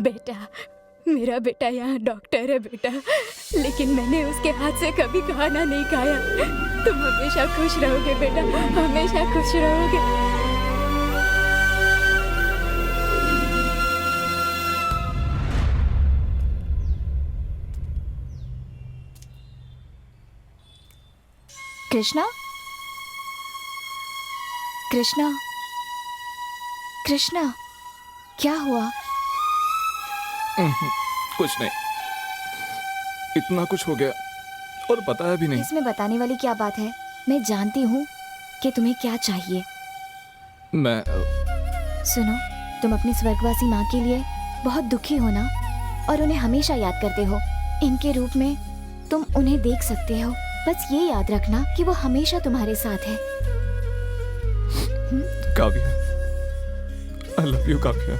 बेटा, मेरा बेटा यहाँ डॉक्टर है बेटा, लेकिन मैंने उसके हाथ से कभी खाना नहीं खाया। तुम हमेशा खुश रहोगे बेटा, हमेशा खुश रहोगे। कृष्णा, कृष्णा, कृष्णा, क्या हुआ? कुछ नहीं, इतना कुछ हो गया और बताया भी नहीं। इसमें बताने वाली क्या बात है? मैं जानती हूँ कि तुम्हें क्या चाहिए। मैं सुनो, तुम अपनी स्वर्गवासी माँ के लिए बहुत दुखी हो ना, और उन्हें हमेशा याद करते हो। इनके रूप में तुम उन्हें देख सकते हो, बस ये याद रखना कि वो हमेशा तुम्हारे साथ है। Kavya, I love you Kavya.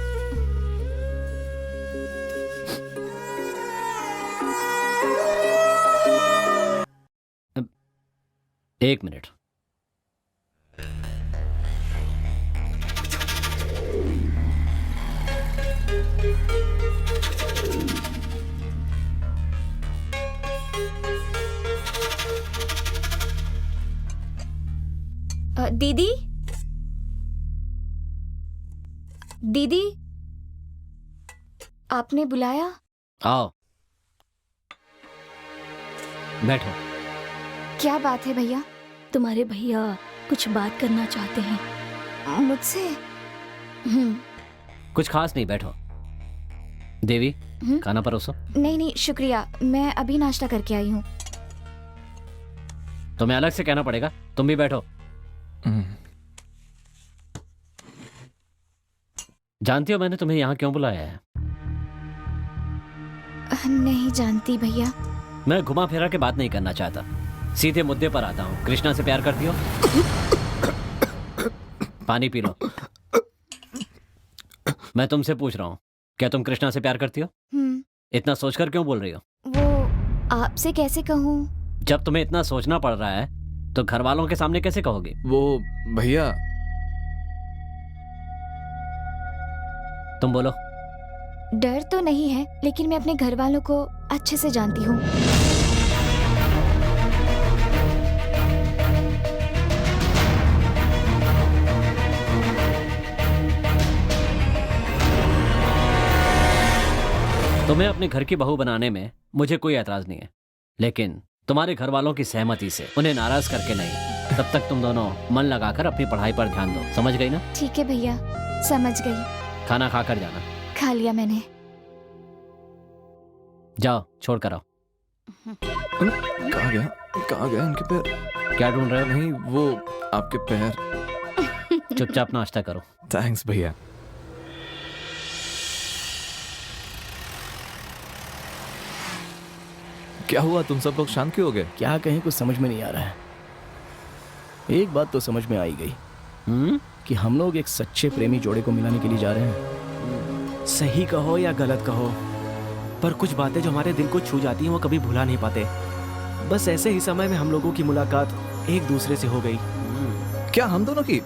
एक मिनट। दीदी, दीदी, आपने बुलाया? आओ, बैठो। क्या बात है भैया? तुम्हारे भैया कुछ बात करना चाहते हैं मुझसे। कुछ खास नहीं, बैठो। देवी, खाना परोसो। नहीं नहीं शुक्रिया, मैं अभी नाश्ता करके आई हूँ। तुम्हें अलग से कहना पड़ेगा, तुम भी बैठो। जानती हो मैंने तुम्हें यहाँ क्यों बुलाया है? नहीं जानती भैया। मैं घुमा फिरा के बात नहीं करना चाहता, सीधे मुद्दे पर आता हूँ। कृष्णा से प्यार करती हो? पानी पी लो। मैं तुमसे पूछ रहा हूँ, क्या तुम कृष्णा से प्यार करती हो? इतना सोचकर क्यों बोल रही हो? वो आपसे कैसे कहूँ? जब तुम्हें इतना सोचना पड़ रहा है तो घर वालों के सामने कैसे कहोगे? वो भैया, तुम बोलो। डर तो नहीं है, लेकिन मैं अपने घर वालों को अच्छे से जानती हूँ। तुम्हें अपने घर की बहू बनाने में मुझे कोई एतराज नहीं है, लेकिन तुम्हारे घर वालों की सहमति से, उन्हें नाराज करके नहीं। तब तक तुम दोनों मन लगाकर अपनी पढ़ाई पर ध्यान दो, समझ गई ना? ठीक है भैया, समझ गई। खाना खाकर जाना। खा लिया मैंने। जाओ, छोड़ कर आओ। कहाँ गया इनके पैर? क्या ढूंढ रहे हो? नहीं, वो आपके पैर। चुपचाप नाश्ता करो। थैंक्स भैया। क्या हुआ, तुम सब लोग शांत क्यों हो गए? क्या कहें, कुछ समझ में नहीं आ रहा है। एक बात तो समझ में आई गई कि हम लोग एक सच्चे प्रेमी जोड़े को मिलाने के लिए जा रहे हैं। सही कहो या गलत कहो, पर कुछ बातें जो हमारे दिल को छू जाती हैं वो कभी भुला नहीं पाते। बस ऐसे ही समय में हम लोगों की मुलाकात एक दूसरे से हो गई। क्या हम दोनों की?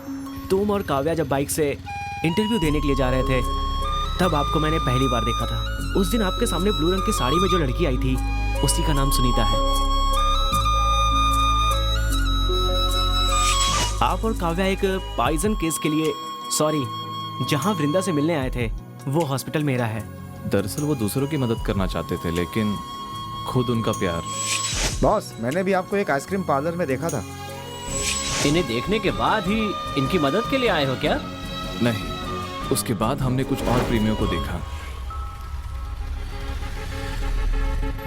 तुम और काव्या जब बाइक से इंटरव्यू देने के लिए जा रहे थे, तब आपको मैंने पहली बार देखा था। उस दिन आपके सामने ब्लू रंग की साड़ी में जो लड़की आई थी, उसी का नाम सुनीता है। आप और काव्या एक पॉइजन केस के लिए, सॉरी, जहां वृंदा से मिलने आए थे, वो हॉस्पिटल मेरा है। दरअसल वो दूसरों की मदद करना चाहते थे, लेकिन खुद उनका प्यार। बॉस, मैंने भी आपको एक आइसक्रीम पार्लर में देखा था। इन्हें देखने के बाद ही इनकी मदद के लिए आए हो क्या? नहीं, उसके बाद हमने कुछ और प्रेमियों को देखा।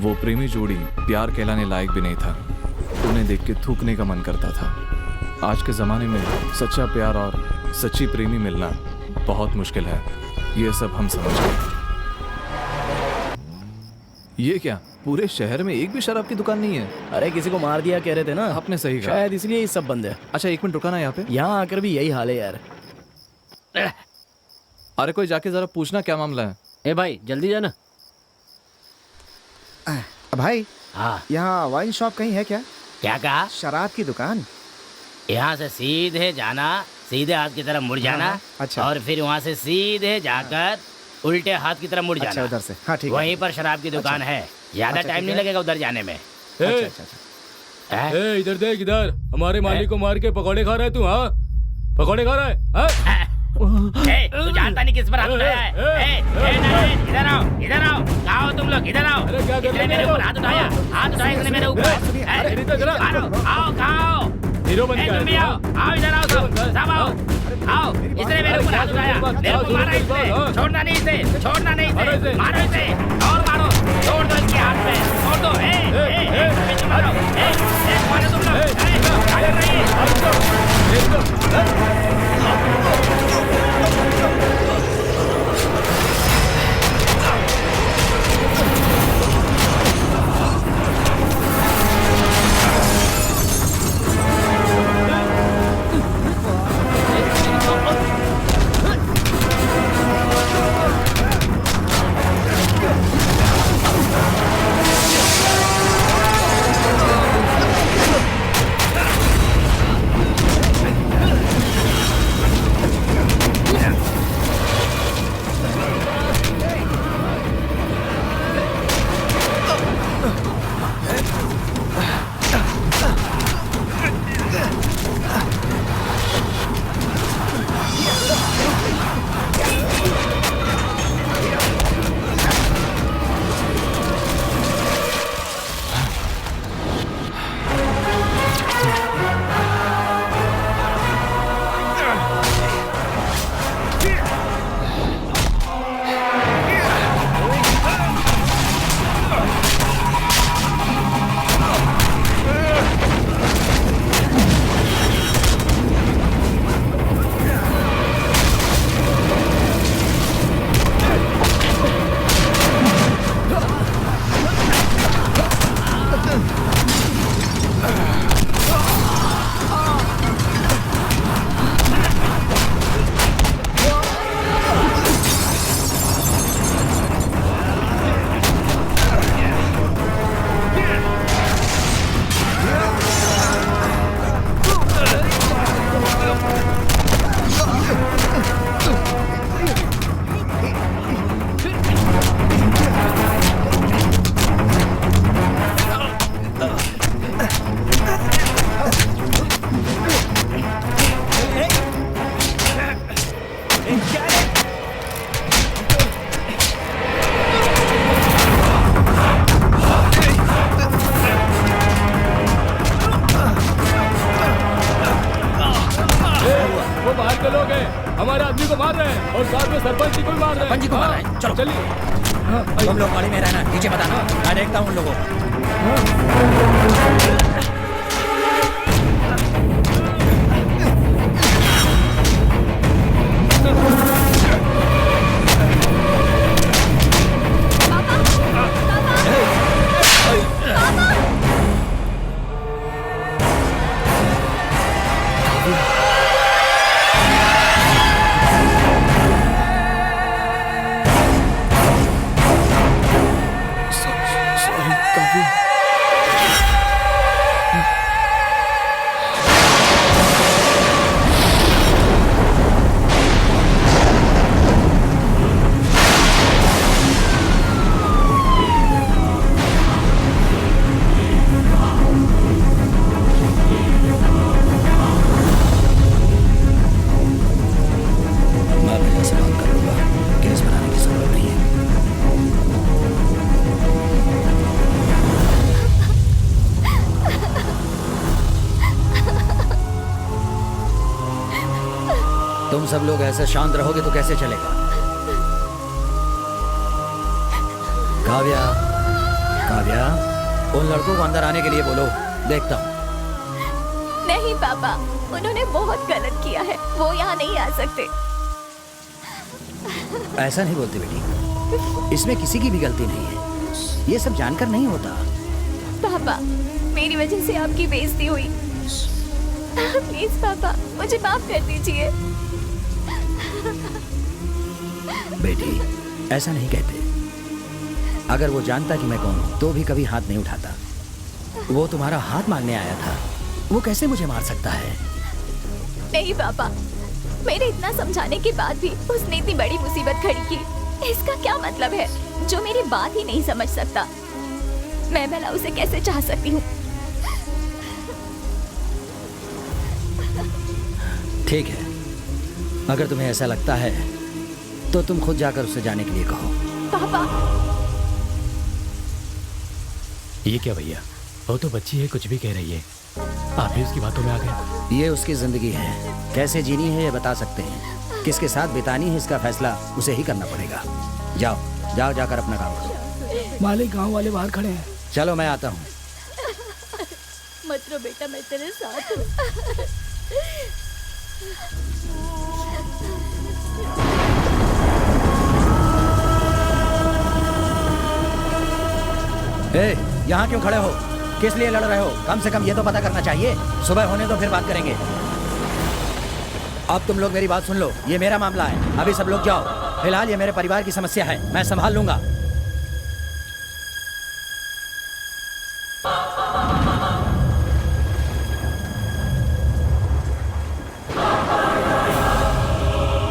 वो प्रेमी जोड़ी प्यार कहलाने लायक भी नहीं था। उन्हें देख के थूकने का मन करता था। आज के ज़माने में सच्चा प्यार और सच्ची प्रेमी मिलना बहुत मुश्किल है। ये सब हम समझ गए। ये क्या, पूरे शहर में एक भी शराब की दुकान नहीं है? अरे किसी को मार दिया कह रहे थे ना। आपने सही कहा। शायद इसलिए ये सब बंद है। अच्छा, एक मिनट रुकाना यहाँ पे। यहाँ आकर भी यही हाल है यार। अरे कोई जाके जरा पूछना क्या मामला है। ए भाई, जल्दी जाना। भाई, हाँ, यहाँ वाइन शॉप कहीं है क्या? क्या कहा? शराब की दुकान। यहाँ से सीधे जाना, सीधे हाथ की तरफ मुड़ जाना। अच्छा। और फिर वहाँ से सीधे जाकर उल्टे हाथ की तरफ मुड़ अच्छा, जाना। उधर से। हाँ, ठीक है। वहीं पर शराब की दुकान है। ज्यादा अच्छा, टाइम ठीक नहीं है। लगेगा उधर जाने में। अच्छा अच्छा अच्छा। हैं? इधर देख, इधर हमारे मालिक को मार के पकौड़े खा रहा है तू? हाँ, पकौड़े खा रहा है? तू जानता नहीं किस पर हाथ उठाया है? इधर आओ, इधर आओ। कहाँ हो तुम लोग? इधर आओ। इसने मेरे ऊपर हाथ उठाया, हाथ उठाया इसने मेरे ऊपर। आओ, कहाँ हो? हीरो बन तुम भी आओ, आओ इधर आओ, सब आओ, आओ। इसने मेरे ऊपर हाथ उठाया, मेरे को मारा इसने। छोड़ना नहीं इसे, छोड़ना नहीं इसे, मारो इसे और मारो। छोड़ दो इसके हाथ में, छोड़ दो। मारो, मारो तुम लोग। क्या कर रही है? वो बाहर के लोग हैं, हमारे आदमी को मार रहे हैं और साथ में सरपंच जी को भी मार रहे हैं। सरपंच जी को मार रहे हैं। चलो चलिए। तुम लोग गाड़ी में रहना, नीचे बताना, मैं देखता हूँ उन लोगों को। तुम सब लोग ऐसे शांत रहोगे तो कैसे चलेगा? काव्या, काव्या, उन लड़कों को अंदर आने के लिए बोलो, देखता हूँ। नहीं पापा, उन्होंने बहुत गलत किया है, वो यहाँ नहीं आ सकते। ऐसा नहीं बोलते बेटी, इसमें किसी की भी गलती नहीं है, ये सब जानकर नहीं होता। पापा, मेरी वजह से आपकी बेइज्जती हुई। प्लीज पापा, मुझे माफ कर दीजिए। बेटी, ऐसा नहीं कहते। अगर वो जानता कि मैं कौन हूँ तो भी कभी हाथ नहीं उठाता। वो तुम्हारा हाथ मांगने आया था, वो कैसे मुझे मार सकता है? नहीं पापा, मेरे इतना समझाने के बाद भी उसने इतनी बड़ी मुसीबत खड़ी की। इसका क्या मतलब है? जो मेरी बात ही नहीं समझ सकता, मैं भला उसे कैसे चाह सकती हूँ? ठीक है, अगर तुम्हें ऐसा लगता है तो तुम खुद जाकर उसे जाने के लिए कहो। पापा, ये क्या भैया, वो तो बच्ची है, कुछ भी कह रही है, आप भी उसकी बातों में आ गए। ये उसकी जिंदगी है, कैसे जीनी है ये बता सकते हैं, किसके साथ बितानी है इसका फैसला उसे ही करना पड़ेगा। जाओ जाओ, जाकर अपना काम करो। मालिक, गांव वाले बाहर खड़े हैं। चलो मैं आता हूँ। मत रो बेटा, मैं तेरे साथ हूँ। यहाँ क्यों खड़े हो? किस लिए लड़ रहे हो? कम से कम ये तो पता करना चाहिए। सुबह होने तो फिर बात करेंगे। अब तुम लोग मेरी बात सुन लो, ये मेरा मामला है, अभी सब लोग जाओ। फिलहाल ये मेरे परिवार की समस्या है, मैं संभाल लूंगा।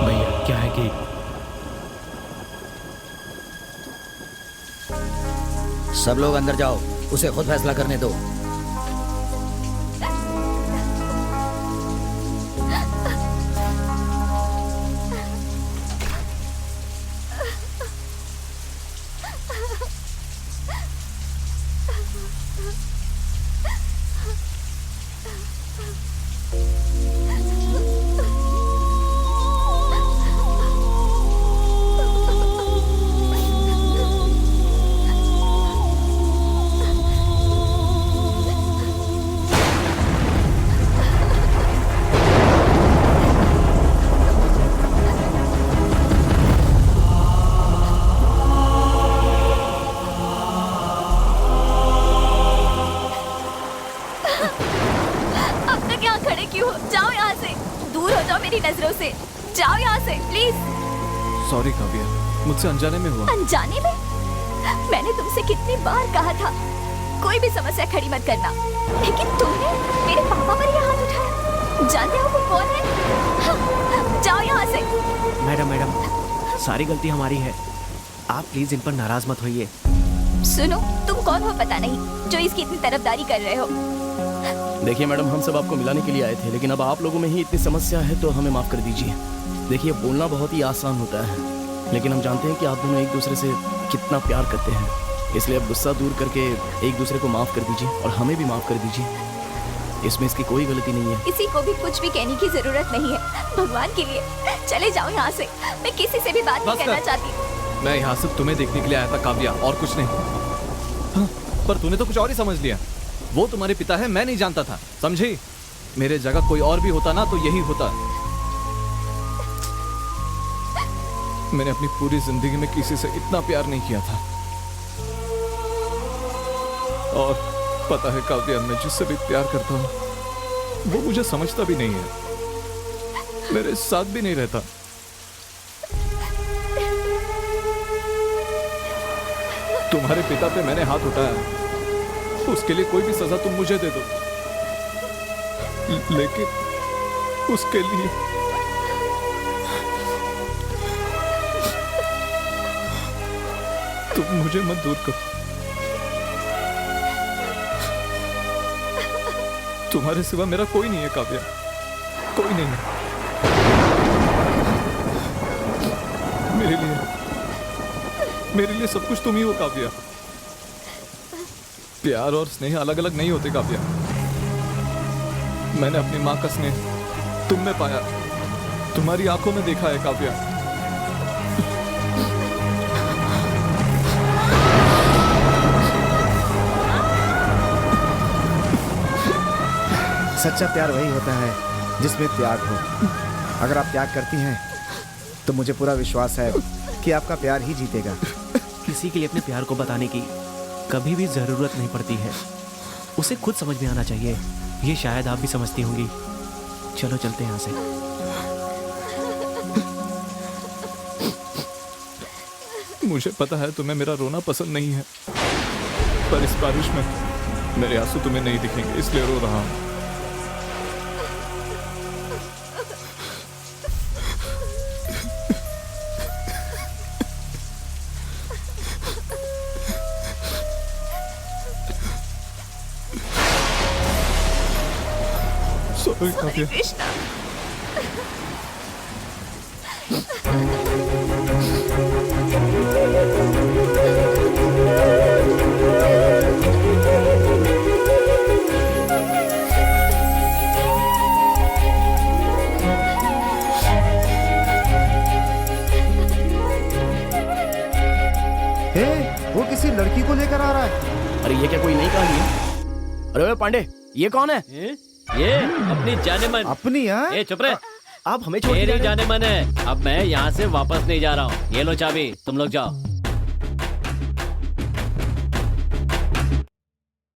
भैया क्या है कि सब लोग अंदर जाओ, उसे खुद फैसला करने दो। सॉरी काव्या, मुझसे अनजाने में हुआ। अनजाने में? मैंने तुमसे कितनी बार कहा था कोई भी समस्या खड़ी मत करना, लेकिन तुमने मेरे पापा पर यह हाथ उठाया। जानते हो वो कौन है? जाओ यहाँ से। मैडम, सारी गलती हमारी है, आप प्लीज इन पर नाराज मत होइए। सुनो, तुम कौन हो पता नहीं जो इसकी इतनी तरफदारी कर रहे हो। देखिए मैडम, हम सब आपको मिलाने के लिए आए थे, लेकिन अब आप लोगों में ही इतनी समस्या है तो हमें माफ कर दीजिए। देखिए, बोलना बहुत ही आसान होता है, लेकिन हम जानते हैं कि आप दोनों एक दूसरे से कितना प्यार करते हैं, इसलिए अब गुस्सा दूर करके एक दूसरे को माफ कर दीजिए और हमें भी माफ कर दीजिए। इसमें इसकी कोई गलती नहीं है। किसी को भी कुछ भी कहने की जरूरत नहीं है। भगवान के लिए चले जाओ यहाँ से। मैं किसी से भी बात नहीं बस करना कर। चाहती। मैं यहाँ सिर्फ तुम्हें देखने के लिए आया था काव्या, और कुछ नहीं। हाँ, पर तूने तो कुछ और ही समझ लिया। वो तुम्हारे पिता है, मैं नहीं जानता था, समझी? मेरे जगह कोई और भी होता ना तो यही होता। मैंने अपनी पूरी जिंदगी में किसी से इतना प्यार नहीं किया था। और पता है काव्या, मैं जिससे भी प्यार करता हूं वो मुझे समझता भी नहीं है, मेरे साथ भी नहीं रहता। तुम्हारे पिता पे मैंने हाथ उठाया, उसके लिए कोई भी सजा तुम मुझे दे दो, लेकिन उसके लिए तुम मुझे मत दूर करो। तुम्हारे सिवा मेरा कोई नहीं है काव्या, कोई नहीं है। मेरे लिए सब कुछ तुम ही हो काव्या। प्यार और स्नेह अलग अलग नहीं होते काव्या। मैंने अपनी माँ का स्नेह तुम में पाया, तुम्हारी आंखों में देखा है काव्या। सच्चा प्यार वही होता है जिसमें त्याग हो। अगर आप त्याग करती हैं तो मुझे पूरा विश्वास है कि आपका प्यार ही जीतेगा। किसी के लिए अपने प्यार को बताने की कभी भी जरूरत नहीं पड़ती है, उसे खुद समझ में आना चाहिए। ये शायद आप भी समझती होंगी। चलो चलते हैं यहाँ से। मुझे पता है तुम्हें मेरा रोना पसंद नहीं है, पर इस बारिश में मेरे आंसू तुम्हें नहीं दिखेंगे, इसलिए रो रहा हूं। सॉरी काव्या। कृष्णा, वो किसी लड़की को लेकर आ रहा है। अरे ये क्या कोई नई कहानी है? अरे पांडे, ये कौन है? ये अपनी जाने मन। अपनी? ए चुप रहे। आप हमें छोड़ मेरी जाने मन है। अब मैं यहाँ से वापस नहीं जा रहा हूँ। ये लो चाबी, तुम लोग जाओ।